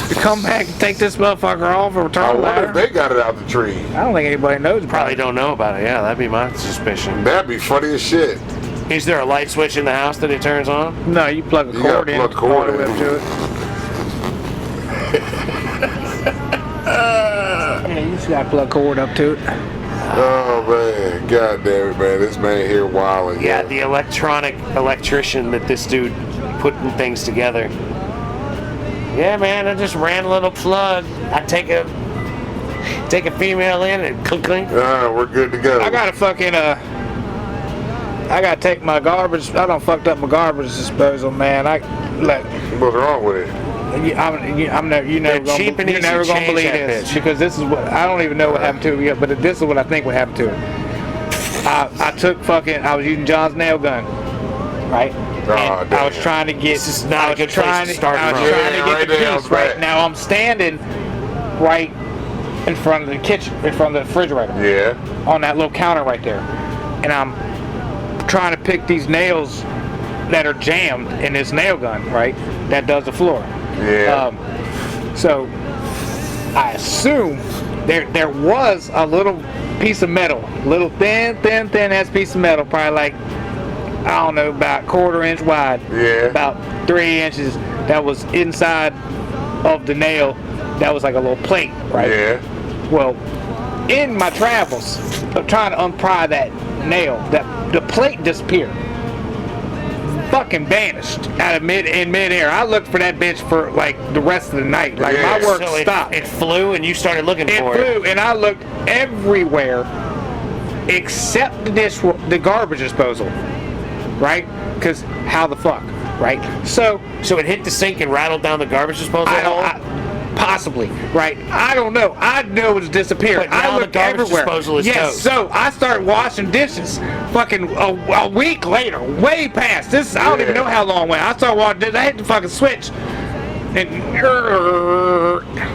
to come back and take this motherfucker off or I return the wonder if ladder. they got it out the tree. I don't think anybody knows about Probably it. don't know about it. Yeah, that'd be my suspicion. That'd be funny as shit. Is there a light switch in the house that it turns on? No, you plug a You cord gotta in. plug cord in. Up to it. Yeah, you just gotta plug cord up to it. Oh, man. God damn it, man. This man here wilding. Yeah, the electrician that this dude putting things together. Yeah, man, I just ran a little plug. I take a female in and clink clink. We're good to go. I got a fucking I gotta take my garbage. I done fucked up my garbage disposal, man. What's wrong with it? I'm never, you're never They're cheap and you're easy never to gonna change believe that this bitch. because this is what I don't even know what happened to it yet, but this is what I think what happened to it. I took fucking. I was using John's nail gun, right? And I was trying to get. This is not a good place to start I was from. trying to get right the there, piece right right. now. I'm standing right in front of the kitchen, in front of the refrigerator. Yeah. On that little counter right there, and I'm trying to pick these nails that are jammed in this nail gun, right? That does the floor. Yeah. So I assume there was a little piece of metal, little thin ass piece of metal, probably like I don't know, about 1/4 inch wide, Yeah. about 3 inches. That was inside of the nail. That was like a little plate, right? Yeah. Well, in my travels of trying to unpry that nail, that the plate disappeared. Fucking vanished out of midair. I looked for that bitch for like the rest of the night. Like Yeah. my work So stopped. it flew and you started looking It for flew, and I looked everywhere except the garbage disposal, right? Because how the fuck, right? So So it hit the sink and rattled down the garbage disposal hole? possibly, right? I don't know. I know it's disappeared. But now I the looked garbage everywhere. disposal is yes, toast. so I started washing dishes. Fucking a week later, way past this. I don't even know how long went. I started washing dishes. I hit the fucking switch, and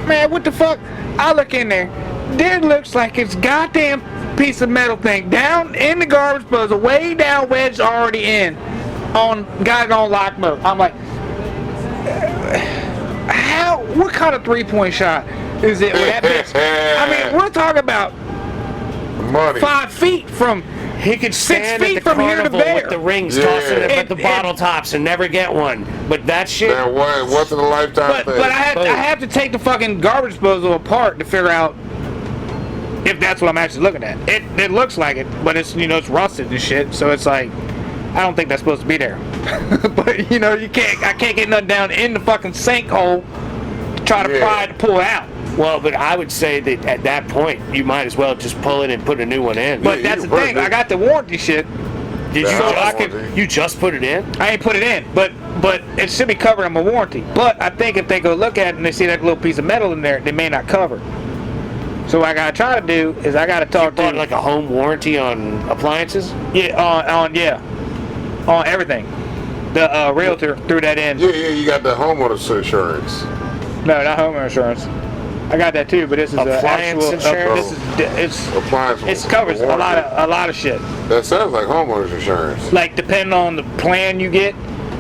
man, what the fuck? I look in there. There looks like it's goddamn piece of metal thing down in the garbage disposal, way down, wedged already in. Got it on lock mode. I'm like, how? What kind of 3-point shot is it with that bitch? I mean, we're talking about Money. 5 feet from. He could 6 stand feet at the from here to carnival there. with the rings Yeah. tossing it at the And- bottle tops and never get one. But that shit, That once in a lifetime thing. But I have to take the fucking garbage disposal apart to figure out if that's what I'm actually looking at. It looks like it, but it's it's rusted and shit. So it's like I don't think that's supposed to be there. But I can't get nothing down in the fucking sinkhole to try to Yeah. pry it to pull it out. well, but I would say that at that point, you might as well just pull it and put a new one in. But you that's can the put thing. it in. I got the warranty shit. Did you So I just, you just put it in? I ain't put it in, but it should be covered on my warranty. But I think if they go look at it and they see that little piece of metal in there, they may not cover it. So what I gotta try to do is I gotta talk Bought to like a home warranty on appliances? on everything. The realtor threw that in. Yeah, you got the homeowner's insurance. No, not home insurance. I got that too, but this is Appliance actual. insurance? Appliance. It covers a lot of shit. That sounds like homeowner's insurance. Like depending on the plan you get,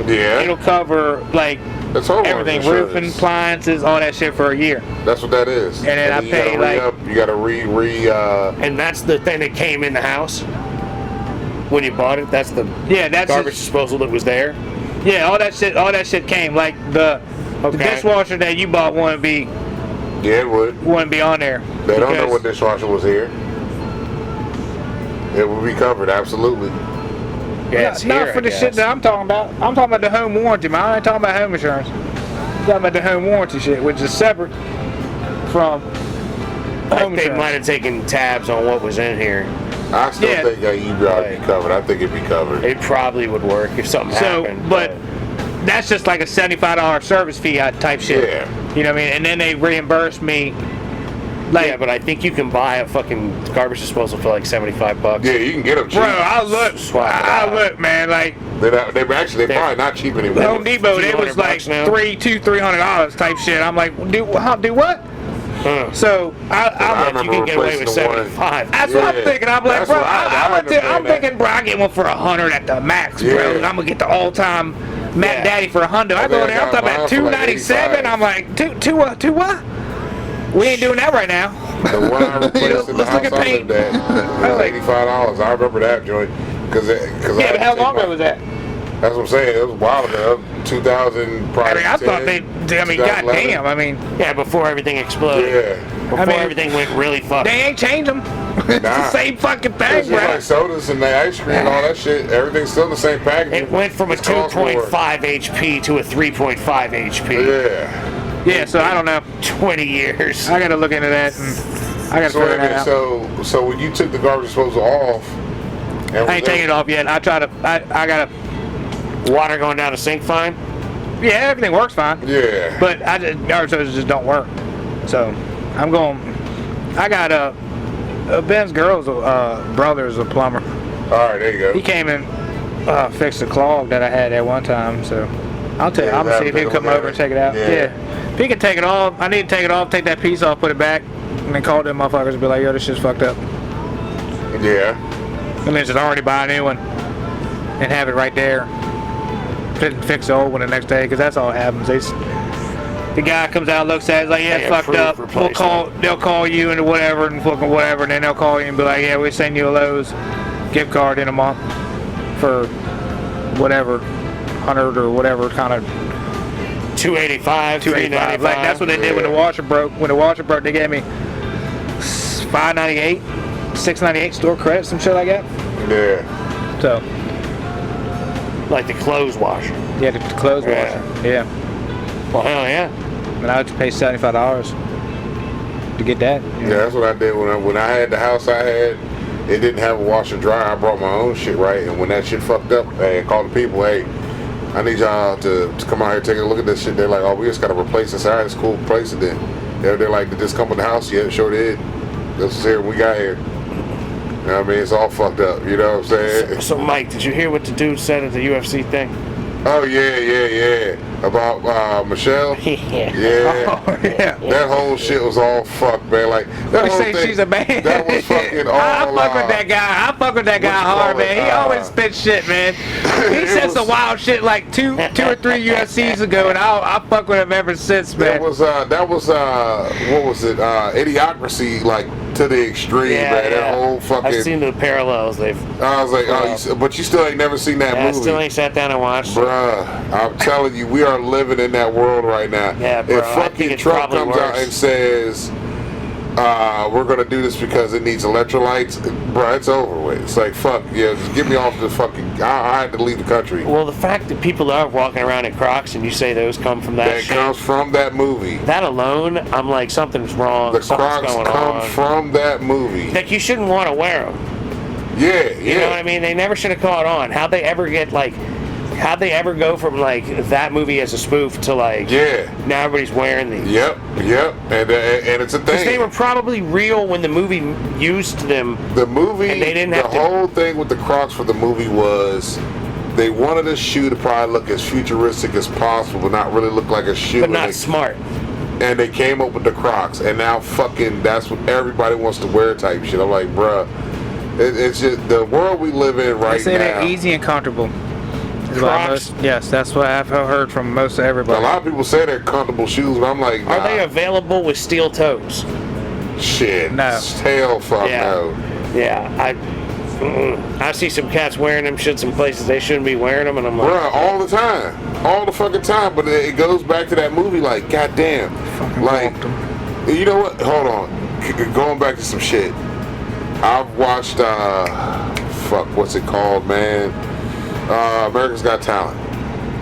Yeah. it'll cover like That's homeowner's everything, insurance. roofing, appliances, all that shit for a year. That's what that is. And then I you pay, gotta like- you gotta And that's the thing that came in the house when you bought it? That's the That's garbage disposal that was there? Yeah, all that shit came. Like the dishwasher that you bought wouldn't be yeah, it would. on there. They don't know because- what dishwasher was here. It would be covered, absolutely. Yeah, it's not here, for I the shit guess. that I'm talking about. I'm talking about the home warranty, man. I ain't talking about home insurance. I'm talking about the home warranty shit, which is separate from I home think they insurance. might have taken tabs on what was in here. I still Yeah. think that you'd be covered. I think it'd be covered. It probably would work if something So, happened. but that's just like a $75 service fee type shit. Yeah. You know what I mean? And then they reimburse me. Like, yeah, but I think you can buy a fucking garbage disposal for like $75. Yeah, you can get them cheap. bro, I look, Swap it out. man, like They're probably not cheap anymore. Home Depot, it was like $200 now? $300 type shit. I'm like, do what? So I I'm remember you can get away with replacing the one. 75. that's what I'm Yeah. thinking. I'm like, That's bro, what I understand I'm that. thinking, bro, I get one for $100 at the max, bro. Yeah. And I'm gonna get the all-time Mac Yeah. Daddy for $100. I I go think there, I I'm got talking about mine for like $297. $85. I'm like, two what? We ain't doing that right now. The one I replaced in the Let's look house at I paint. lived at was like- $85. I remember that joint. Yeah, but how long ago was that? That's what I'm saying. It was a while ago. 2000, I probably mean, I thought 10, goddamn, 2011. I mean, Yeah, before everything exploded. Yeah. Before I mean, everything went really fucked. they ain't changed them. It's Nah. the same fucking thing, It's just bro. like sodas and the ice cream and all that shit. Everything's still in the same package. It went from a It costs more. 2.5 HP to a 3.5 HP. Yeah. Yeah, so I don't know. 20 years. I gotta look into that. And I gotta So, figure that out. so when you took the garbage disposal off, I ain't taking it off yet. I got a Water going down the sink fine? yeah, everything works fine. Yeah. But ours just don't work. So I got Ben's girl's brother's a plumber. All right, there you go. He came and fixed the clog that I had at one time. So I'm gonna see if he can come over and take it out. Yeah. If he can take it off, I need to take it off, take that piece off, put it back, and then call them motherfuckers and be like, yo, this shit's fucked up. Yeah. And then just already buy a new one and have it right there. Fix the old one the next day, because that's all that happens. The guy comes out, looks at it, like, yeah, it's fucked up. They'll call you and whatever, and fucking whatever, and then they'll call you and be like, yeah, we send you a Lowe's gift card in a month for whatever, 100 or whatever kind of. $285, $395. Like, that's what they did when the washer broke. When the washer broke, they gave me $5.98, $6.98 store credit, some shit like that. Yeah. So. Like the clothes washer. Yeah, the clothes washer. Yeah. Well, hell yeah. And I had to pay $75 to get that. Yeah, that's what I did when I had the house I had. It didn't have a washer dryer. I brought my own shit, right? And when that shit fucked up, I called the people, hey, I need y'all to come out here and take a look at this shit. They're like, oh, we just got to replace this. All right, it's cool, replace it then. They're like, did this come with the house? Yeah, sure did. This is here when we got here. You know what I mean? It's all fucked up. You know what I'm saying? So Mike, did you hear what the dude said at the UFC thing? Oh, yeah. About Michelle? Yeah. Yeah. Oh, yeah. That whole shit was all fucked, man. Like, that They whole say thing, she's a man. that was fucking all I fuck with out. that guy. I fuck with that guy hard, man. He always spits shit, man. He said some wild shit like two or three UFCs ago, and I fuck with him ever since, man. That was what was it? Idiocracy, like to the extreme, man. That whole fucking. I've seen the parallels. I was like, but you still ain't never seen that movie. I still ain't sat down and watched. Bruh, I'm telling you, we are living in that world right now. Yeah, bro. If fucking Trump comes out and says, we're gonna do this because it needs electrolytes, bro, it's over with. It's like, fuck, yeah, just get me off the fucking. I had to leave the country. Well, the fact that people are walking around in Crocs and you say those come from that shit. Comes from that movie. That alone, I'm like, something's wrong. The something's Crocs going come on. from that movie. Like, you shouldn't want to wear them. Yeah. You know what I mean? They never should have caught on. How'd they ever go from like that movie as a spoof to like now everybody's wearing these? Yep, and it's a thing. Because they were probably real when the movie used them. The movie, and they didn't have the whole thing with the Crocs for the movie was they wanted a shoe to probably look as futuristic as possible, but not really look like a shoe. But not smart. And they came up with the Crocs, and now fucking that's what everybody wants to wear type shit. I'm like, bruh, it's just the world we live in right now. They say they're easy and comfortable. Crocs? Yes, that's what I've heard from most of everybody. A lot of people say they're comfortable shoes, but I'm like, nah. Are they available with steel toes? Shit. No. Hell fuck no. Yeah, I see some cats wearing them shits in places they shouldn't be wearing them, and I'm like, bruh, all the time. All the fucking time. But it goes back to that movie, like, goddamn. Like, you know what? Hold on. Going back to some shit. I've watched, what's it called, man? America's Got Talent.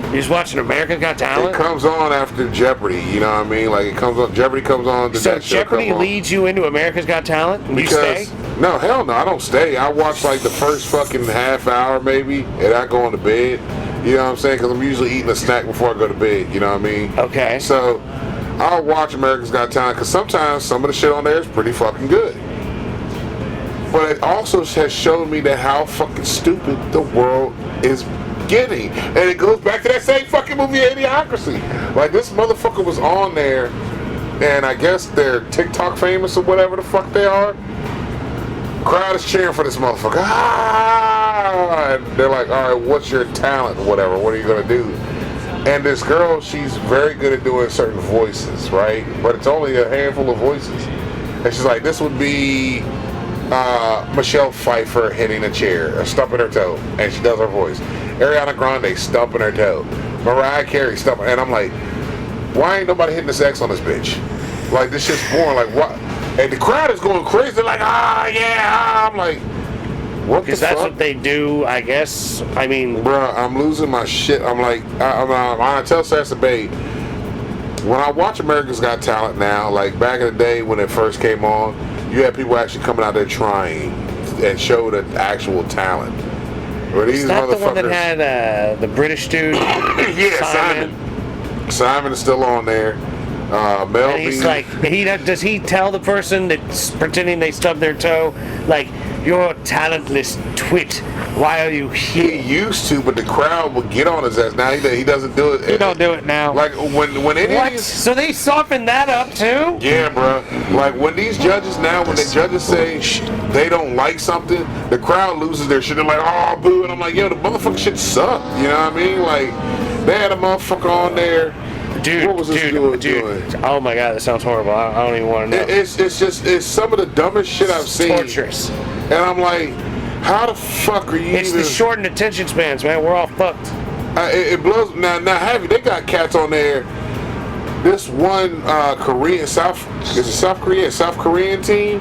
You're just watching America's Got Talent? It comes on after Jeopardy, you know what I mean? Like, it comes on, Jeopardy comes on. So Jeopardy leads you into America's Got Talent? And because, you stay? No, hell no, I don't stay. I watch like the first fucking half hour maybe, and I go on to bed. You know what I'm saying? Because I'm usually eating a snack before I go to bed, you know what I mean? Okay. So, I'll watch America's Got Talent, because sometimes some of the shit on there is pretty fucking good. But it also has shown me that how fucking stupid the world is getting. And it goes back to that same fucking movie, Idiocracy. Like, this motherfucker was on there, and I guess they're TikTok famous or whatever the fuck they are. Crowd is cheering for this motherfucker. Ah! And they're like, all right, what's your talent or whatever? What are you going to do? And this girl, she's very good at doing certain voices, right? But it's only a handful of voices. And she's like, this would be Michelle Pfeiffer hitting a chair or stumping her toe, and she does her voice. Ariana Grande stumping her toe. Mariah Carey stumping, and I'm like, why ain't nobody hitting this X on this bitch? Like, this shit's boring. Like, what? And the crowd is going crazy. They're like, I'm like, what the fuck? Because that's what they do, I guess. I mean, bruh, I'm losing my shit. I'm like, I tell Sassa Babe, when I watch America's Got Talent now, like back in the day when it first came on, you had people actually coming out there trying and show the actual talent. Or these Is that the one that motherfuckers- had the British dude? Yeah, Simon is still on there. Mel And he's B. like, does he tell the person that's pretending they stubbed their toe, like, you're a talentless twit, why are you He here? used to, but the crowd would get on his ass. Now he doesn't do it. You don't do it now. Like when any of What? these, So they softened that up too? yeah, bro. Like when these judges now, when the judges say they don't like something, the crowd loses their shit. They're like, oh, boo, and I'm like, yo, the motherfucking shit sucked. You know what I mean? Like they had a motherfucker on there. Dude, What was this dude doing? Oh my god, that sounds horrible. I don't even want to know. It's some of the dumbest shit I've seen. Torturous. And I'm like, how the fuck are you? It's the shortened attention spans, man. We're all fucked. It blows. Now, they got cats on there. This one Korean South Korean team.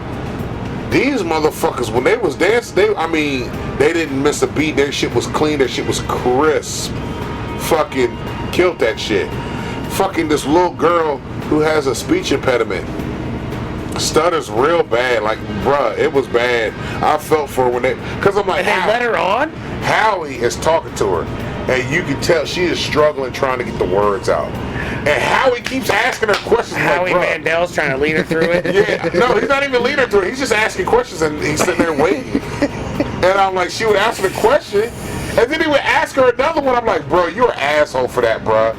These motherfuckers, when they was dancing, they didn't miss a beat. Their shit was clean. Their shit was crisp. Fucking killed that shit. Fucking this little girl who has a speech impediment stutters real bad. Like, bruh, it was bad. I felt for her when because I'm like, And they let her on? Howie is talking to her, and you can tell she is struggling trying to get the words out. And Howie keeps asking her questions. Howie like, bruh, Mandel's trying to lead her through it. yeah, no, he's not even leading her through it. He's just asking questions, and he's sitting there waiting. And I'm like, she would ask her the question, and then he would ask her another one. I'm like, bro, you're an asshole for that, bro.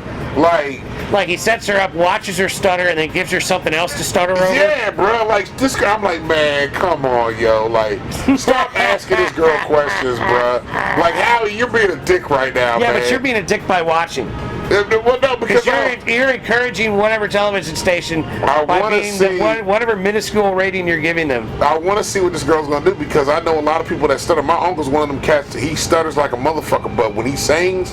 Like he sets her up, watches her stutter, and then gives her something else to stutter over. Yeah, bro. Like this guy, I'm like, man, come on, yo. Like, stop asking this girl questions, bro. Like, Howie, you're being a dick right now, Yeah, man. but you're being a dick by watching. Well, no, because You're encouraging whatever television station by wanna being see- whatever minuscule rating you're giving them. I want to see what this girl's gonna do because I know a lot of people that stutter. My uncle's one of them cats. He stutters like a motherfucker, but when he sings,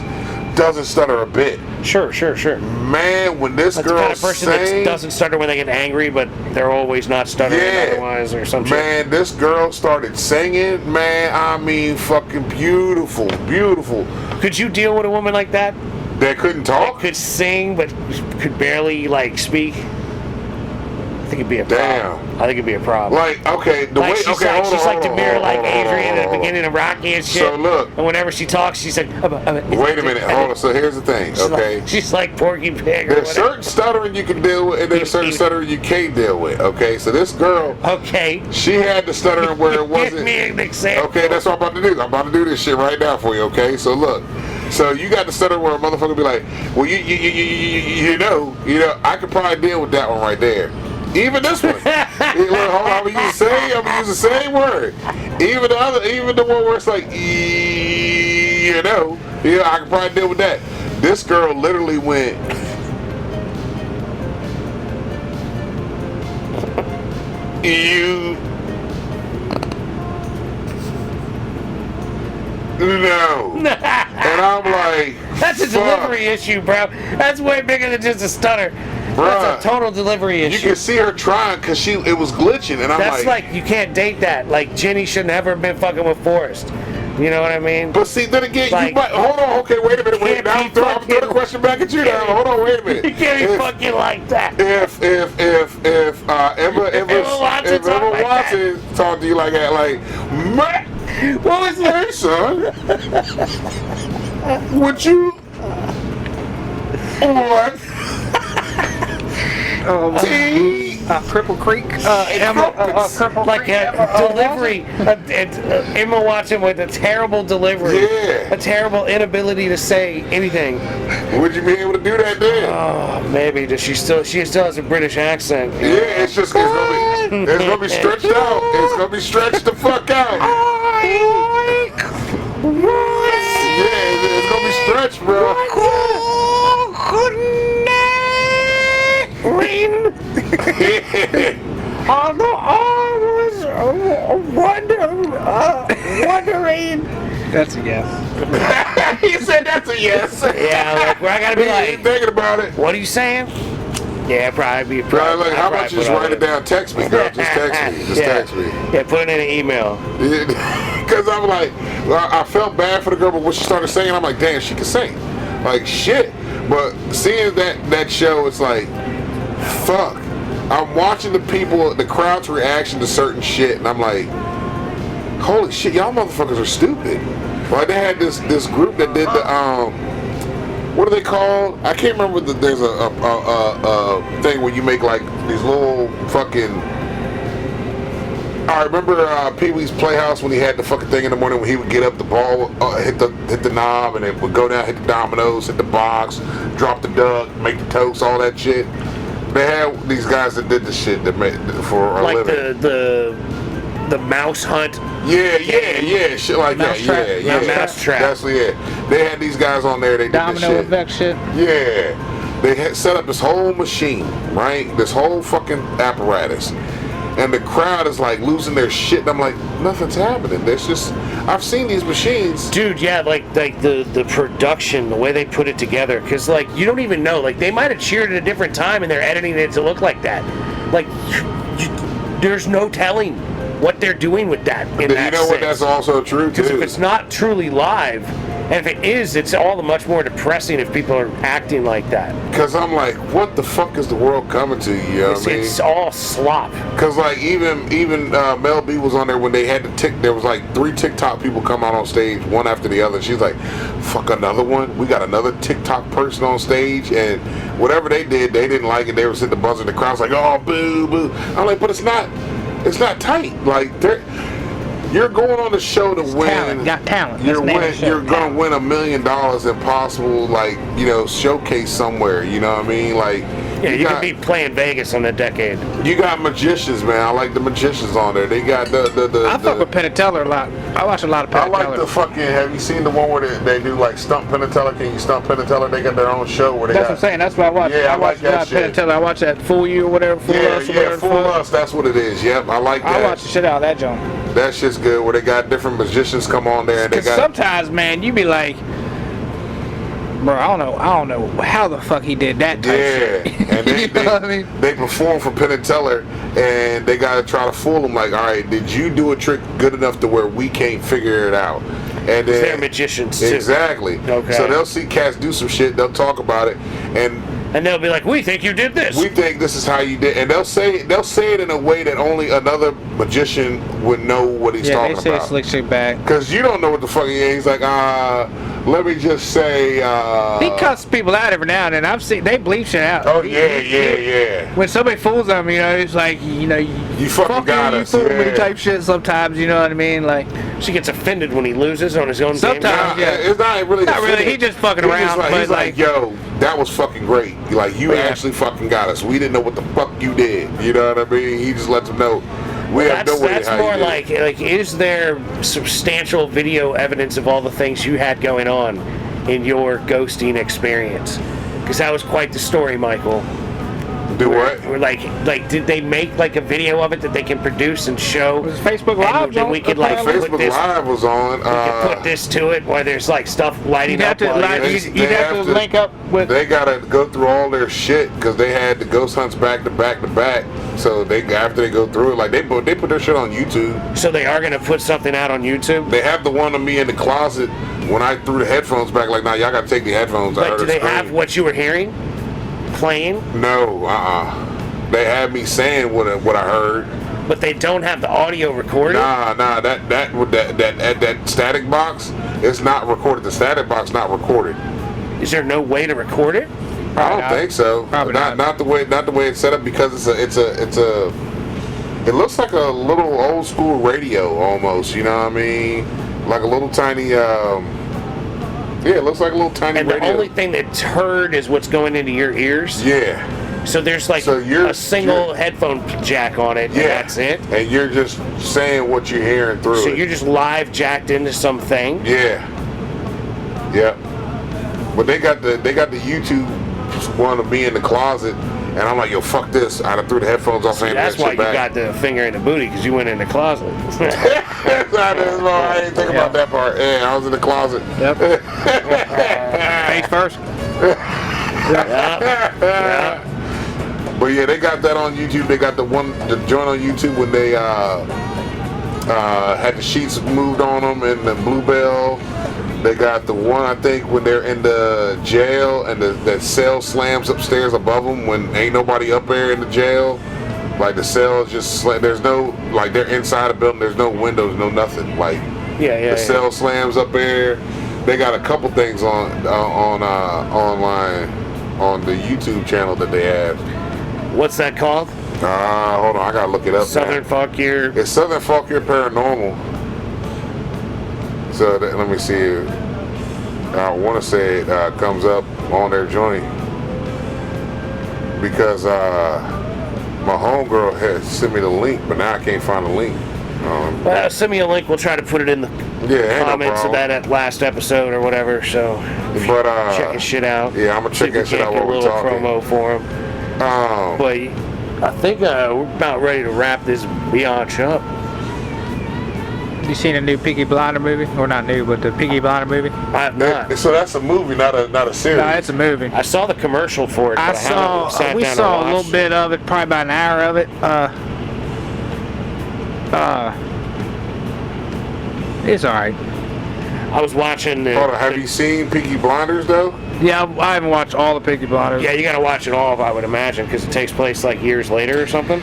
doesn't stutter a bit. Sure. Man, when this That's girl the kind of person that sings, doesn't stutter when they get angry, but they're always not stuttering Yeah. otherwise or some shit. man, this girl started singing. Man, I mean, fucking beautiful, beautiful. Could you deal with a woman like that? That couldn't That talk. could sing but could barely like speak? I think it'd be a problem. Damn. I think it'd be a problem. Like, okay, the Like way, she's okay, like, hold on, she's like hold the on, mirror hold on, like hold on, Adrian hold at the on. beginning of Rocky and shit. So look. And whenever she talks, she's like, Wait a minute, hold on. So here's the thing, okay? She's like Porky Pig or There's whatever. certain stuttering you can deal with, and there's certain stuttering you can't deal with. Okay, so this girl, Okay. she had the stuttering where it Give wasn't. me an example. Okay, that's what I'm about to do. I'm about to do this shit right now for you. Okay, so look, so you got the stutter where a motherfucker be like, well, you know, I could probably deal with that one right there. Even this one. Look, hold on, I'm gonna use the same word. Even the one where it's like, I could probably deal with that. This girl literally went. No. And I'm like, That's a fuck. delivery issue, bro. That's way bigger than just a stutter. Bruh. That's a total delivery You issue. can see her trying because it was glitching, and I'm That's like you can't date that. Like Jenny should never have been fucking with Forrest. You know what I mean? But see, then again, Like, you might hold on. Okay, wait a minute. can't Now be I'm throwing the fucking- question back at you. Now, hold on. Wait a minute. You can't be If- fucking like that. If Emma Watson talked to you like that, like, man, What was that? hey son, would you what? Tea? Cripple Creek. Like a delivery. Emma Watson with a terrible delivery. Yeah. A terrible inability to say anything. Would you be able to do that then? Oh, maybe. She still has a British accent. Yeah, it's gonna be stretched out. It's gonna be stretched the fuck out. Yeah, it's gonna be stretched, bro. Wondering. That's a yes. You said that's a yes. Yeah, like where I gotta be He ain't like, thinking about it. what are you saying? Yeah, probably be Bro, like, how I'd about you just probably write it down? Text me, girl. Just text me. Just Yeah. text me. Yeah, put it in an email. Because I'm like, I felt bad for the girl, but when she started singing, I'm like, damn, she can sing. Like, shit. But seeing that show, it's like, fuck. I'm watching the crowd's reaction to certain shit, and I'm like, holy shit, y'all motherfuckers are stupid. Like they had this group that did the what are they called? I can't remember. There's a thing where you make like these little fucking. I remember Pee Wee's Playhouse when he had the fucking thing in the morning when he would get up, the ball hit the knob, and it would go down, hit the dominoes, hit the box, drop the duck, make the toast, all that shit. They had these guys that did the shit that made for a like living. the mouse hunt. Yeah, shit like Mouse that. trap. Yeah. Mouse trap. That's it. They had these guys on there. They did Domino this shit. effect shit. Yeah, they had set up this whole machine, right? This whole fucking apparatus, and the crowd is like losing their shit. And I'm like, nothing's happening. There's just, I've seen these machines. Dude, yeah, like the production, the way they put it together, because like you don't even know, like they might have cheered at a different time and they're editing it to look like that. Like, there's no telling what they're doing with that. You know what? That's also true too. Because if it's not truly live, and if it is, it's all the much more depressing if people are acting like that. Because I'm like, what the fuck is the world coming to? You know what I mean? It's all slop. Because like even Mel B was on there when they had the there was like 3 TikTok people come out on stage one after the other. She's like, fuck, another one? We got another TikTok person on stage, and whatever they did, they didn't like it. They were sitting the buzzer. The crowd's like, oh, boo, boo. I'm like, but it's not tight. Like you're going on the show to win. Talent. Got talent. You're going to win $1 million in possible, like, you know, showcase somewhere. You know what I mean? Like, Yeah, you could be playing Vegas on a decade. You got magicians, man. I like the magicians on there. They got the I fuck with Penn Teller a lot. I watch a lot of Penn Teller. I like the fucking. Have you seen the one where they do like stump Penn Teller? Can you stump Penn Teller? They got their own show where they. That's what I'm saying. That's what I watch. Yeah, I watch like that a lot of Penn shit. Teller. I watch that Fool You or whatever. Fool Us or whatever. Fool Us. That's what it is. Yep, I like that. I watch the shit out of that joint. That shit's good. Where they got different magicians come on there and they got. Sometimes, man, you be like, bro, I don't know how the fuck he did that type shit. And they, you know what I mean? They perform for Penn Teller, and they gotta try to fool them. Like, all right, did you do a trick good enough to where we can't figure it out? And then, they're magicians too. Exactly. Okay. So they'll see cats do some shit. They'll talk about it, and they'll be like, "We think you did this. We think this is how you did." And they'll say it in a way that only another magician would know what he's talking about. Yeah, they say slick shit back. Because you don't know what the fuck he is. He's like, let me just say. He cuts people out every now and then. I've seen they bleep shit out. Oh yeah. When somebody fools them, you know, it's like, you know, you fucking got us. You fool me type shit sometimes. You know what I mean? Like, she gets offended when he loses on his own sometimes, game. Sometimes, yeah. It's not really. Not really. He just fucking around. He's like, yo, that was fucking great. Like, you actually fucking got us. We didn't know what the fuck you did. You know what I mean? He just lets them know. That's more like is there substantial video evidence of all the things you had going on in your ghosting experience? Because that was quite the story, Michael. Do what? We're like, did they make like a video of it that they can produce and show? Was Facebook Live? And we could like Facebook put this, Live was on. We could put this to it where there's like stuff lighting up. You'd have to link up with. They gotta go through all their shit because they had the ghost hunts back to back to back. So after they go through it, like they put their shit on YouTube. So they are gonna put something out on YouTube. They have the one of me in the closet when I threw the headphones back. Like, nah, y'all gotta take the headphones out. Like, do they have what you were hearing playing? No, They had me saying what I heard. But they don't have the audio recorded? Nah, that static box is not recorded. The static box not recorded. Is there no way to record it? I don't think so. Not the way it's set up, because it looks like a little old school radio almost, you know what I mean? Like a little tiny it looks like a little tiny radio. And the only thing that's heard is what's going into your ears? Yeah. So there's like a single headphone jack on it, and that's it? And you're just saying what you're hearing through it. So you're just live jacked into something? Yeah. Yep. But they got the YouTube one of me in the closet, and I'm like, yo, fuck this. I threw the headphones off. See, that's why you got the finger in the booty, because you went in the closet. I didn't think about that part. Yeah, I was in the closet. Yep. Face first. Yeah. But yeah, they got that on YouTube. They got the joint on YouTube when they had the sheets moved on them and the Bluebell. They got the one, I think, when they're in the jail and that cell slams upstairs above them when ain't nobody up there in the jail. Like the cells just there's no like they're inside a building. There's no windows, no nothing. Like the cell slams up there. They got a couple things on online on the YouTube channel that they have. What's that called? Hold on, I gotta look it up. Southern Folkier. It's Southern Folkier Paranormal. So let me see. I want to say it comes up on their joint because my homegirl had sent me the link, but now I can't find the link. Well, send me a link. We'll try to put it in the comments no of that last episode or whatever. So, but check his shit out. Yeah, I'm gonna check that shit out while we're talking. A little promo for him. But I think we're about ready to wrap this biatch up. You seen a new Peaky Blinder movie? Or not new, but the Peaky Blinder movie? I have not. So that's a movie, not a series. No, it's a movie. I saw the commercial for it. But we saw a little bit of it, probably about an hour of it. It's alright. I was watching. Hold on, have you seen Peaky Blinders though? Yeah, I haven't watched all the Peaky Blinders. Yeah, you gotta watch it all, I would imagine, because it takes place like years later or something.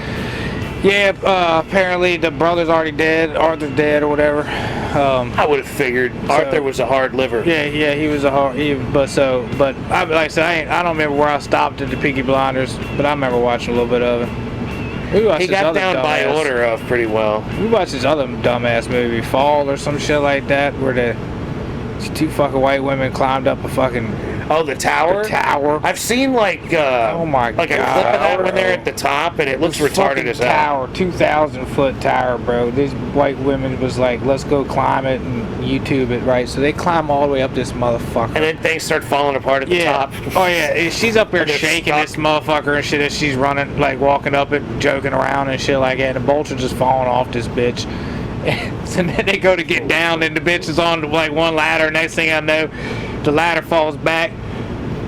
Yeah, apparently the brother's already dead, Arthur's dead or whatever. I would have figured Arthur was a hard liver. Yeah, he was a hard. Like I said, I don't remember where I stopped at the Peaky Blinders, but I remember watching a little bit of it. He got down by order of pretty well. We watched this other dumbass movie, Fall or some shit like that, where the two fucking white women climbed up a fucking. Oh, the tower? The tower. I've seen oh my God. A clip of that when they're at the top, and it looks retarded as hell. Tower, 2,000-foot tower, bro. These white women was like, let's go climb it and YouTube it, right? So they climb all the way up this motherfucker. And then things start falling apart at the top. Oh yeah, she's up there shaking this motherfucker and shit as she's running, like walking up it, joking around and shit like that. And the bolts are just falling off this bitch. So then they go to get down, and the bitch is on like one ladder. Next thing I know, the ladder falls back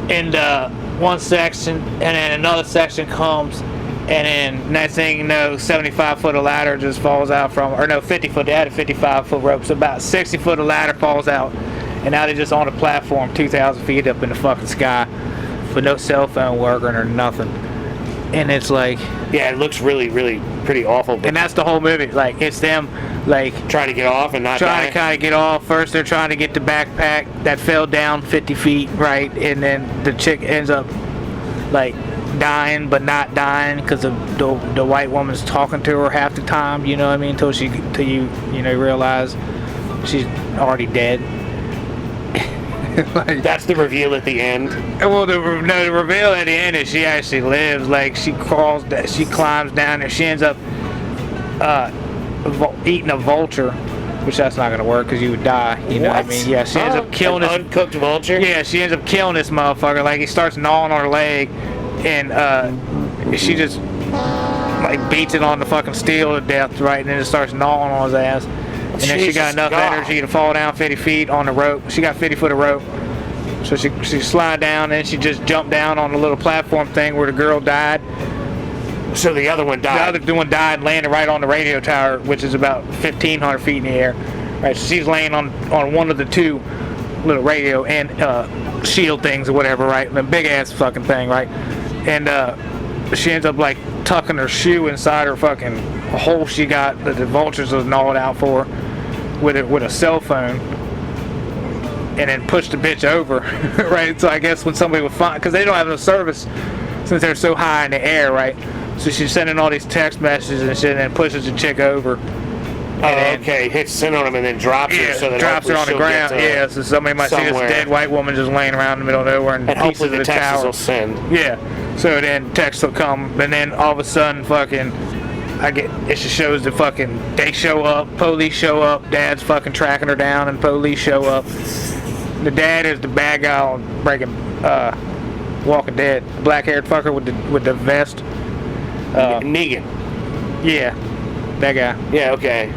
into one section, and then another section comes, and then next thing you know, 75-foot of ladder just falls out from, or no, 50-foot. They had a 55-foot rope, so about 60-foot of ladder falls out, and now they're just on a platform 2,000 feet up in the fucking sky, with no cell phone working or nothing. And it's like, yeah, it looks really, really pretty awful. And that's the whole movie. Like, it's them, like, trying to get off and not trying to kind of get off. First, they're trying to get the backpack that fell down 50 feet, right? And then the chick ends up, like, dying, but not dying because the white woman's talking to her half the time. You know what I mean? Until you realize she's already dead. Like, that's the reveal at the end. Well, the reveal at the end is she actually lives. Like, she climbs down, and she ends up eating a vulture, which that's not gonna work because you would die. You know what I mean? Yeah, she ends up killing this uncooked vulture. Yeah, she ends up killing this motherfucker. Like, he starts gnawing on her leg, and she just like beats it on the fucking steel to death, right? And then it starts gnawing on his ass. And then she got enough energy to fall down 50 feet on the rope. She got 50 foot of rope. So she slid down, and she just jumped down on the little platform thing where the girl died. So the other one died. The other one died and landed right on the radio tower, which is about 1,500 feet in the air. Right, so she's laying on one of the two little radio and shield things or whatever, right? The big ass fucking thing, right? And she ends up like tucking her shoe inside her fucking hole she got that the vultures was gnawed out for with a cell phone, and then pushed the bitch over, right? So I guess when somebody would find, because they don't have no service since they're so high in the air, right? So she's sending all these text messages and shit, and then pushes the chick over. Okay, hits send on him and then drops her, so that drops her on the ground. Yeah, so somebody might see this dead white woman just laying around in the middle of nowhere, and hopefully the Texas tower will send. Yeah, so then text will come, and then all of a sudden, fucking, it just shows the fucking, they show up, police show up, dad's fucking tracking her down, and police show up. The dad is the bad guy on Breaking, Walking Dead, black-haired fucker with the vest. Negan. Yeah, that guy. Yeah, okay.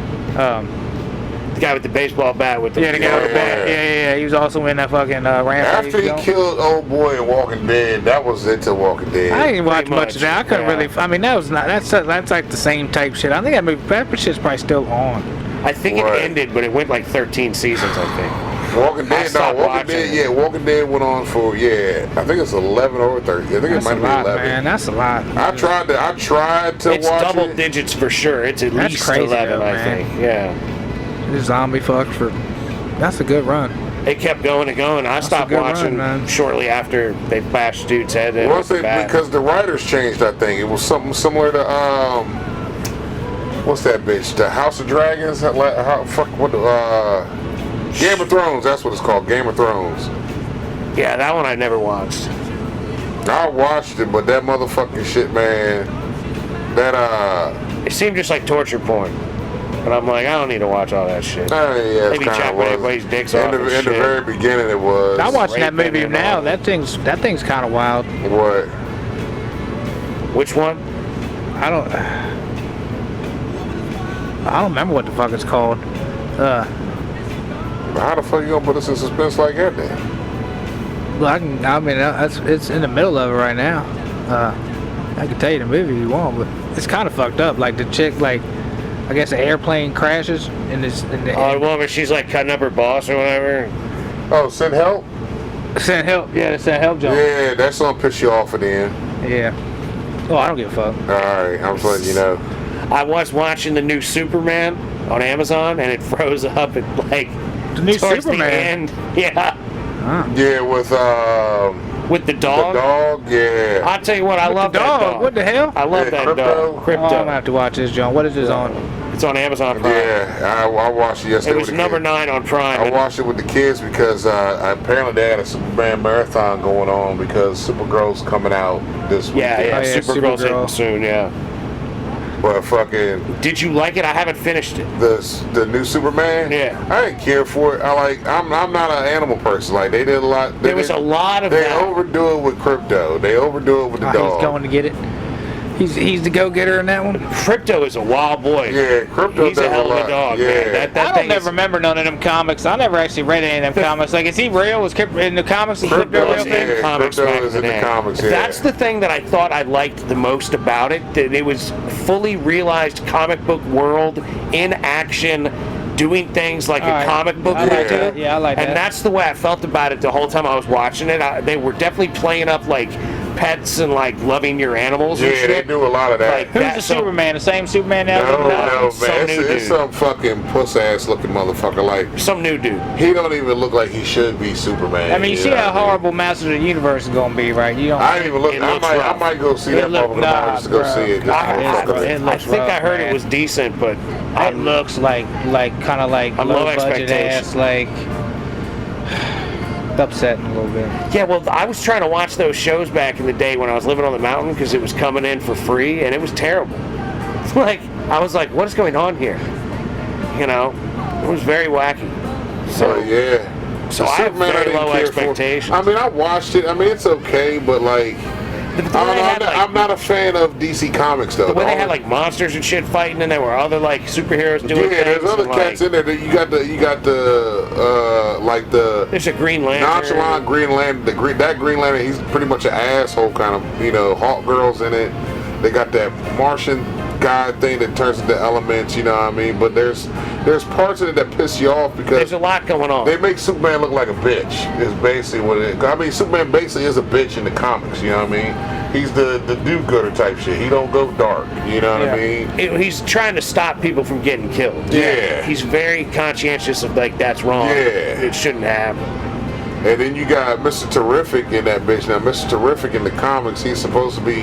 The guy with the baseball bat with the... Yeah, the guy with the bat. Yeah. He was also in that fucking Rampage. After he killed old boy in Walking Dead, that was into Walking Dead. I didn't watch much of that. I couldn't really... I mean, that's like the same type shit. I think that shit's probably still on. I think it ended, but it went like 13 seasons, I think. Walking Dead, no, stopped Walking watching Dead, it. yeah, Walking Dead went on for I think it's 11 or 30. I think That's it might a be lot, 11. man. That's a lot. I tried to It's watch double it. digits for sure. It's at That's least crazy 11, though, I man. think. Yeah. This zombie fuck for. That's a good run. It kept going and going. I stopped good run, watching man. shortly after they bashed dude's head in. Was with it the bat. because the writers changed? I think it was something similar to what's that bitch? The House of Dragons? Game of Thrones. That's what it's called. Game of Thrones. Yeah, that one I never watched. I watched it, but that motherfucking shit, man. That It seemed just like torture porn. But I'm like, I don't need to watch all that shit. yeah, They it be kind of chopping was. everybody's dicks in off the, and in the shit. very beginning, it was. I'm watching that raping movie and now. all. That thing's kind of wild. What? Which one? I don't remember what the fuck it's called. How the fuck you gonna put us in suspense like that then? Well, it's in the middle of it right now. I can tell you the movie if you want, but it's kind of fucked up. Like the chick, like I guess the airplane crashes in this. In the, Oh, the one where she's like cutting up her boss or whatever. Oh, send help? Send help. Yeah, the send help, John. Yeah, that's gonna piss you off at the end. Yeah. Oh, I don't give a fuck. Alright, I'm just letting you know. I was watching the new Superman on Amazon, and it froze up at like The new towards Superman. the end. Yeah, Yeah, with with the the dog. dog, yeah. I'll tell you what, I love the that dog. dog. What the hell? I love Yeah, that Crypto. dog. Oh, I'm Crypto. gonna have to watch this, John. What is this on? It's on Amazon Prime. Yeah, I watched it yesterday It was with the number kids. 9 on Prime. I and watched it with the kids because apparently they had a Superman marathon going on because Supergirl's coming out this weekend. yeah, Oh, yeah, Supergirl's hitting Supergirl. soon. Yeah. But fucking Did you like it? I haven't finished it. the new Superman. Yeah. I didn't care for it. I'm not an animal person. Like they did a lot. There was a lot of They that. overdo it with Crypto. They overdo it with the Oh, dog. he's going to get it. He's the go-getter in that one. Crypto is a wild boy. Yeah, Crypto He's does a hell of lot. a dog, yeah. man. That I don't thing never is, remember none of them comics. I never actually read any of them comics. Like, is he real? Was Crypto in the comics? Is Crypto Crypto real is thing? Yeah, comics Crypto back is in then. the comics, yeah. That's the thing that I thought I liked the most about it. That it was fully realized comic book world in action, doing things like All a right. comic book I would like do. that. Yeah, I like that. And that's the way I felt about it the whole time I was watching it. They were definitely playing up like pets and like loving your animals and Yeah, they shit. do a lot of that. Like, Who's that- the so- Superman? The same Superman now? no, some man. new It's dude. some fucking puss ass looking motherfucker. Like Some new dude. he don't even look like he should be Superman. I mean, you see know how what I mean? horrible Masters of the Universe is going to be, right? You don't. I didn't even look. It I looks might rough. go see It that look- motherfucker tomorrow nah, just to go bro. see it. Just I, to It fuck with I it. looks think I rough, heard man. it was decent, but It looks like kind of like I'm low low budget expectation. ass, like upsetting a little bit. yeah, well, I was trying to watch those shows back in the day when I was living on the mountain because it was coming in for free, and it was terrible. Like, I was like, what is going on here? You know, it was very wacky. So, Yeah. So The I have Superman very didn't low care for. expectations. I mean, I watched it. I mean, it's okay, but like, the way they had, like, I'm not a fan of DC Comics though. the way they All had the- like monsters and shit fighting, and there were other like superheroes doing yeah, things. there's other and, cats like, in there. That you got the like the There's a Green Lantern. nonchalant Green Lantern. That Green Lantern, he's pretty much an asshole kind of. Hawk Girl's in it. They got that Martian guy thing that turns into elements. You know what I mean? But there's parts of it that piss you off because There's a lot going on. they make Superman look like a bitch. Is basically what it is. I mean, Superman basically is a bitch in the comics. You know what I mean? He's the do-gooder type shit. He don't go dark. You know what I mean? He's trying to stop people from getting killed. Yeah. He's very conscientious of like that's wrong. Yeah. It shouldn't happen. And then you got Mr. Terrific in that bitch. Now, Mr. Terrific in the comics, he's supposed to be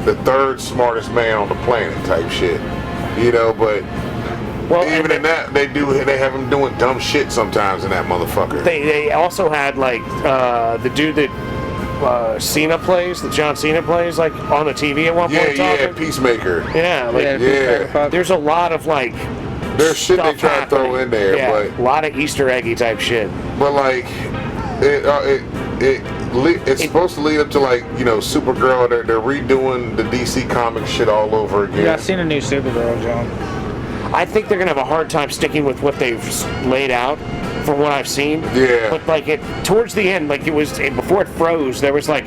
the third smartest man on the planet type shit. But Well, even and in that, they have him doing dumb shit sometimes in that motherfucker. they also had like the dude that Cena plays, that John Cena plays, like on the TV at one point. talking. Peacemaker. Yeah, like Yeah. there's a lot of like There's shit they stuff try to throw happening. in there, Yeah, but a lot of Easter eggy type shit. like it's supposed to lead up to like Supergirl. They're redoing the DC Comics shit all over again. Yeah, I've seen a new Supergirl, John. I think they're gonna have a hard time sticking with what they've laid out, from what I've seen. Yeah. But like towards the end, like it was before it froze, there was like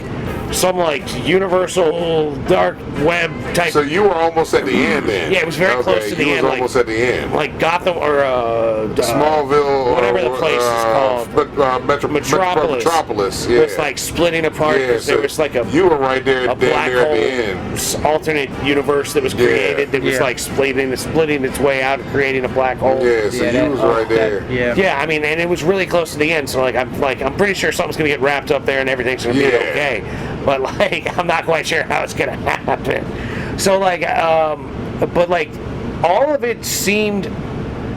some like universal dark web type. So you were almost at the end then. Yeah, it was very close to the end. You was almost at the end. Like Gotham or Smallville, whatever the place is called. Metropolis. Yeah. It was like splitting apart because there was like you were right there, a black there hole at the end. alternate universe that was created that was like splitting its way out and creating a black hole. Yeah, so you was right there. Yeah, I mean, and it was really close to the end. So I'm pretty sure something's gonna get wrapped up there and everything's gonna be okay. But like, I'm not quite sure how it's gonna happen. So like, but like, all of it seemed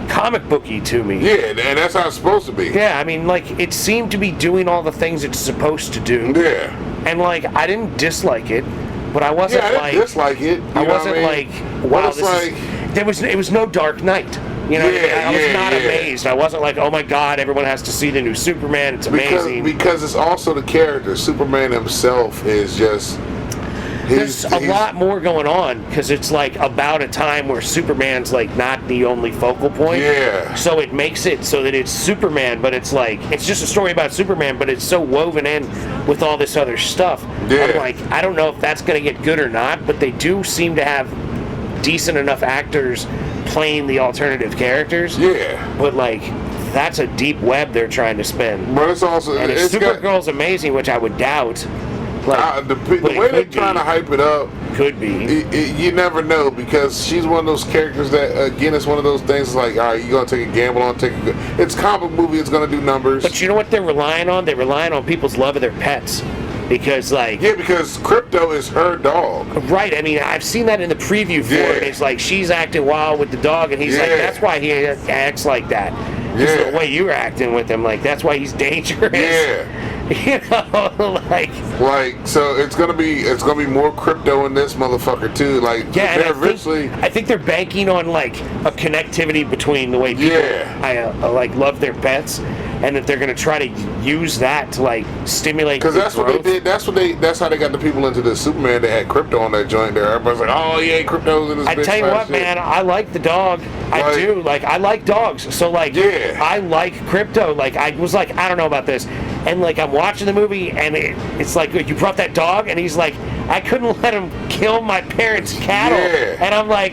comic booky to me. Yeah, and that's how it's supposed to be. Yeah, I mean, like, it seemed to be doing all the things it's supposed to do. Yeah. And like, I didn't dislike it, but I wasn't I didn't dislike it. I wasn't like, wow, it was no Dark Knight. You know, I was not amazed. I wasn't like, oh my God, everyone has to see the new Superman. It's amazing. Because it's also the character. Superman himself is just. There's a lot more going on because it's like about a time where Superman's like not the only focal point. Yeah. So it makes it so that it's Superman, but it's like it's just a story about Superman, but it's so woven in with all this other stuff. Yeah. I'm like, I don't know if that's gonna get good or not, but they do seem to have decent enough actors playing the alternative characters. Yeah. But like, that's a deep web they're trying to spin. But it's also and if Supergirl's amazing, which I would doubt. Like, the way they're trying to hype it up could be. You never know because she's one of those characters that again it's one of those things like, all right, you gonna take a gamble on it's a comic movie, it's gonna do numbers. But you know what they're relying on? They're relying on people's love of their pets. Because like because Crypto is her dog. Right. I mean, I've seen that in the preview for it. It's like she's acting wild with the dog, and he's like, that's why he acts like that. Just the way you were acting with him, like that's why he's dangerous. Yeah. You know, like so it's gonna be more Crypto in this motherfucker too. Like I think they're banking on like a connectivity between the way people like love their pets, and that they're gonna try to use that to like stimulate. Because that's what they did. That's how they got the people into the Superman. They had Crypto on that joint there. Everybody's like, oh yeah, Crypto's in this. I tell you what, man, I like the dog. I do. Like I like dogs. So like I like Crypto. Like I was like, I don't know about this. And like I'm watching the movie, and it's like you brought that dog, and he's like, I couldn't let him kill my parents' cattle, and I'm like,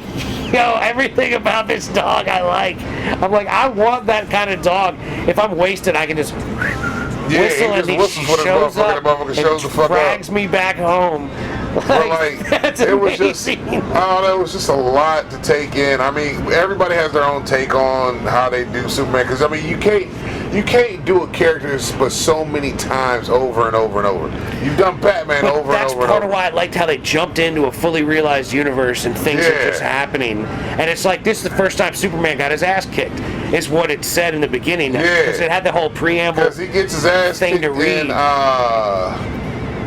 yo, everything about this dog I like. I'm like, I want that kind of dog. If I'm wasted, I can just whistle, and he shows up and drags me back home. That's it amazing. It was just a lot to take in. I mean, everybody has their own take on how they do Superman. Because I mean, you can't do a character but so many times over and over and over. You've done Batman over and over. That's part of why I liked how they jumped into a fully realized universe and things are just happening. And it's like this is the first time Superman got his ass kicked. Is what it said in the beginning. Because it had the whole preamble. Because he gets his ass thing to read.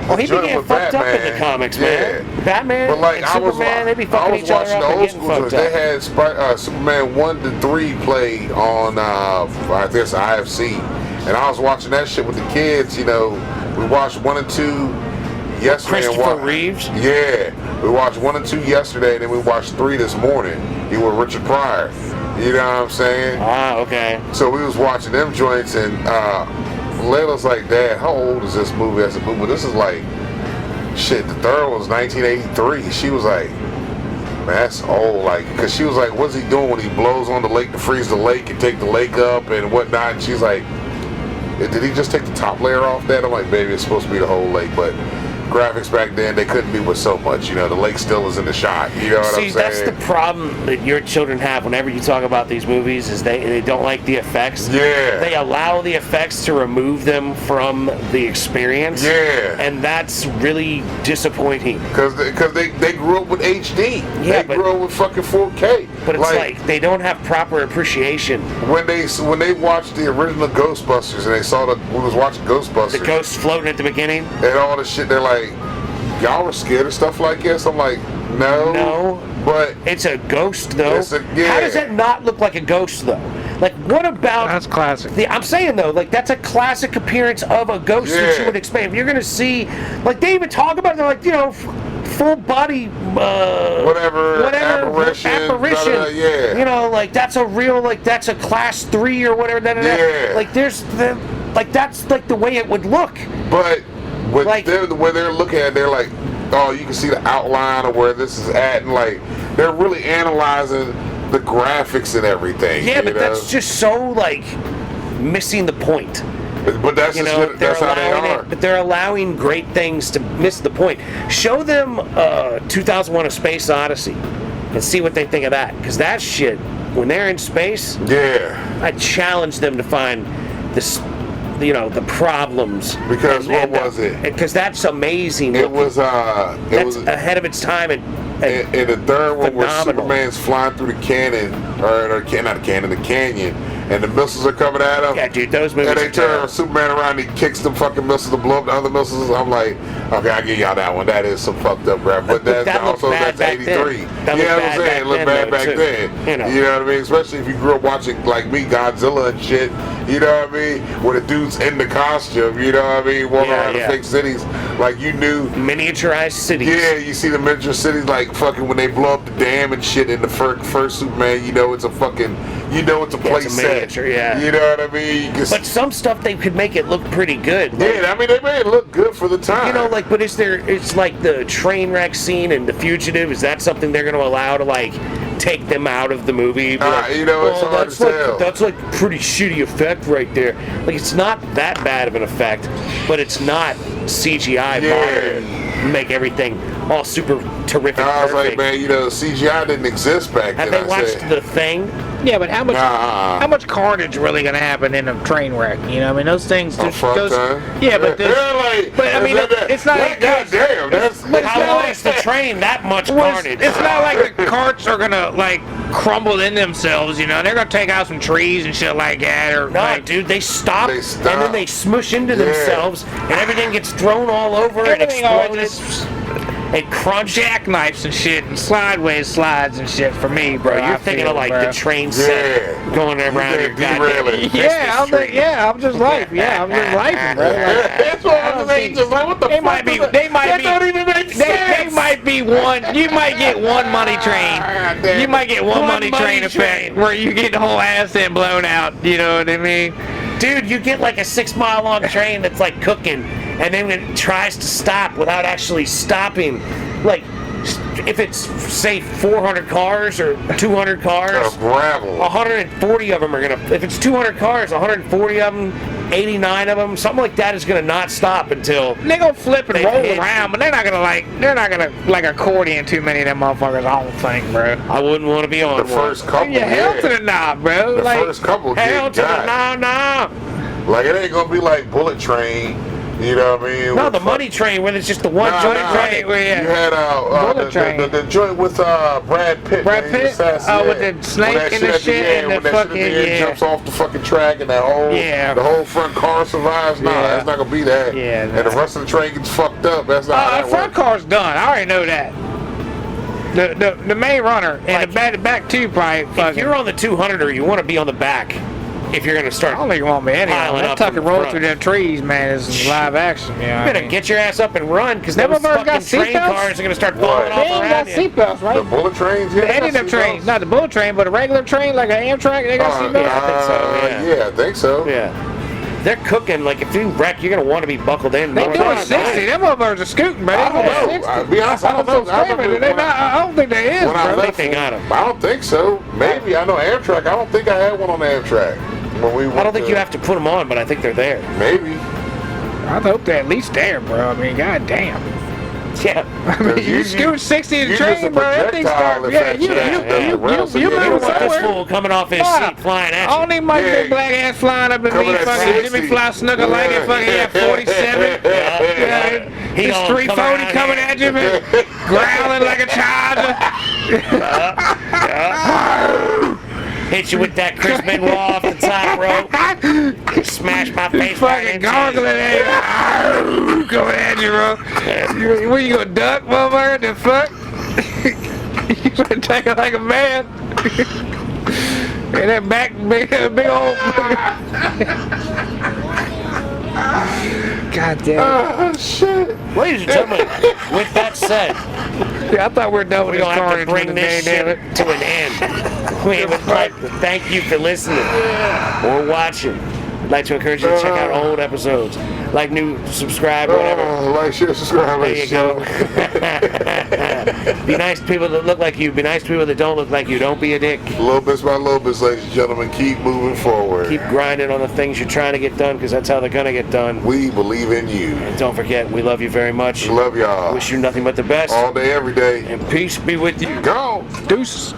He be getting fucked up in the comics, man. Batman and Superman, they be fucking each other up and getting fucked up. They had Superman 1 to 3 played on, I guess, IFC. And I was watching that shit with the kids, you know. We watched 1 and 2 yesterday. Christopher Reeves? Yeah. We watched 1 and 2 yesterday, and then we watched 3 this morning. You were Richard Pryor. You know what I'm saying? Okay. So we was watching them joints, and Layla's like, Dad, how old is this movie? I said, but this is like, shit, the third one was 1983. She was like, man, that's old. Like, because she was like, what's he doing when he blows on the lake to freeze the lake and take the lake up and whatnot? And she's like, did he just take the top layer off that? I'm like, baby, it's supposed to be the whole lake, but graphics back then, they couldn't be with so much. You know, the lake still is in the shot. You know what I'm saying? See, that's the problem that your children have whenever you talk about these movies is they don't like the effects. Yeah. They allow the effects to remove them from the experience. Yeah. And that's really disappointing. Because they grew up with HD. Yeah, they grew up with fucking 4K. But it's like they don't have proper appreciation. When they watched the original Ghostbusters and they saw we was watching Ghostbusters. The ghosts floating at the beginning. And all the shit, they're like, y'all were scared of stuff like this? I'm like, no. But it's a ghost, though. How does that not look like a ghost, though? Like, what about... That's classic. I'm saying, though, like, that's a classic appearance of a ghost that you would expect. If you're going to see... Like, they even talk about it, they're like, you know, full body... whatever apparition. You know, like, that's a real... Like, that's a class 3 or whatever. Like, there's... Like, that's, like, the way it would look. But when Like- they're looking at it, they're like, oh, you can see the outline of where this is at, and like they're really analyzing the graphics and everything. Yeah, you but know? that's just so like missing the point. But that's You just know, that's how they are. but they're allowing great things to miss the point. Show them 2001: A Space Odyssey and see what they think of that. Because that shit, when they're in space, Yeah. I challenge them to find this, the problems. Because what was it? Because that's amazing. It was That's ahead of its time. And in the third one where phenomenal. Superman's flying through the canyon, or not the canyon, the canyon, and the missiles are coming at him. yeah, dude, those movies. And they are turn terrible. Superman around, he kicks the fucking missiles to blow up the other missiles. I'm like, okay, I'll give y'all that one. That is some fucked up crap. But that's That looked also bad that's back 83. then. That You looked know what I'm bad saying? back It looked then, bad though, back too. then. You know. What I mean? Especially if you grew up watching, like me, Godzilla and shit. You know what I mean? Where the dude's in the costume, you know what I mean? Walking around the fake cities. Like you knew. Miniaturized cities. Yeah, you see the miniature cities like fucking when they blow up the dam and shit in the first Superman, you know it's a fucking, it's a place it's a miniature, set. yeah. You know what I mean? You can But some stuff they could make it look pretty good. Like, yeah, I mean they made it look good for the time. but it's like the train wreck scene in The Fugitive. Is that something they're going to allow to like take them out of the movie? Be like, it's hard to tell. That's like pretty shitty effect right there. Like it's not that bad of an effect, but it's not CGI modern. Make everything all super terrific. I was like, perfect. man, CGI didn't exist back Have then. they watched The Thing? Yeah, but how Nah. much carnage really gonna happen in a train wreck? You know, I mean, those things just goes. time. Yeah, but I mean, it's not. Goddamn, that's. How long is the train? That much carnage. It's not like the carts are gonna like crumble in themselves. You know, they're gonna take out some trees and shit like that. Or No, like, dude, they stop, They stop. and then they smush into Yeah. themselves, and everything gets thrown all over and everything all exploded. just And crunch. jackknifes and shit and sideways slides and shit for me, bro. Bro, you're I thinking feel, of like bro. the train set Yeah. going around your goddamn derailing. Yeah, Christmas tree. I'm just life. Yeah, I'm just lifing, bro. Like, That's what I'm saying. Just like, what the They fuck? might be. is that? They might That be. don't even make They sense. might be one. You might get one money train. damn You it. might get one money money train effect train. where you get the whole asset blown out. You know what I mean? Dude, you get like a 6 mile long train that's like cooking, and then it tries to stop without actually stopping. Like, if it's say 400 cars or 200 cars, Gravel. 140 of them are gonna. If it's 200 cars, 140 of them, 89 of them, something like that is gonna not stop until. They gonna flip and They roll hit around, but they're not gonna like accordion too many of them motherfuckers. I don't think, bro. I wouldn't want to be on The one. first couple, Yeah, hell to the knob, bro. The Like, first couple Hell get to the got. no. Like it ain't gonna be like Bullet Train. You know what I mean? No, With the fuck- money train when it's just the one Nah, joint nah. running. Where You yeah. had Bullet Train. the joint with Brad Pitt. Brad man, Pitt? assassin, Oh, with yeah. the snake When that and the at shit end, and when the that shit at fucking- end yeah. jumps off the fucking track and that whole Yeah. the whole front car survives. Nah, Yeah. that's not gonna be that. Yeah, And the rest of the train gets fucked up. That's not how The that front works. car's done. I already know that. The main runner and the back two probably If fucking. you're on the 200er, you want to be on the back. If you're gonna I start, don't think you want me anyway. Piling That up tuck in and roll front. through them trees, man, is live action. You know you what I better mean? get your ass up and run because Them those motherfuckers got fucking train seatbelts? cars are gonna start What? falling They off ain't got around you. seatbelts, The right? bullet trains, yeah. Any of them trains, not the bullet train, but a regular train like an Amtrak, they got seatbelts. yeah, I think so, yeah. Yeah, I think so. Yeah, they're cooking. Like if you wreck, you're gonna want to be buckled in. They No, doing no, 60. Them motherfuckers are scooting, but I they don't doing know. 60. I'll be honest, I don't know. I don't think they is, When I I bro. think they got 'em. I don't think so. Maybe. I know Amtrak. I don't think I had one on Amtrak. When we I went don't think you have to put them on, but I think they're there. Maybe. I hope they're at least there, bro. I mean, goddamn. Yeah. I mean, you scoot 60 in the you just a train, bro. That thing projectile starts. if Yeah, that you shit happens. moving You don't want this somewhere. fool coming off his Nah. seat flying at I you. don't need my Yeah. big black ass flying up in Coming me at fucking 60. Jimmy Fly Snooker like it fucking at 47. Yeah. He This gonna 340 come around coming here. at you, man. Growling like a charger. Hit you with that Chris Benoit off the top rope. Smash my face right Fucking into gargling you. at you. Coming at you, bro. Where you gonna duck, motherfucker? The fuck? You better take it like a man. And that back, big old. God damn. Oh, shit. Ladies and gentlemen, with that said, Yeah, I thought we were done with we're this going to have carnage to for bring the this day, damn it. shit to an end. We would like to thank you for listening or watching. I'd like to encourage you to check out old episodes. Like, new, subscribe, whatever. Like, share, subscribe. There you go. Be nice to people that look like you. Be nice to people that don't look like you. Don't be a dick. Little bits by little bits, ladies and gentlemen. Keep moving forward. Keep grinding on the things you're trying to get done, because that's how they're going to get done. We believe in you. And don't forget, we love you very much. Love y'all. Wish you nothing but the best. All day, every day. And peace be with you. Go. Deuces.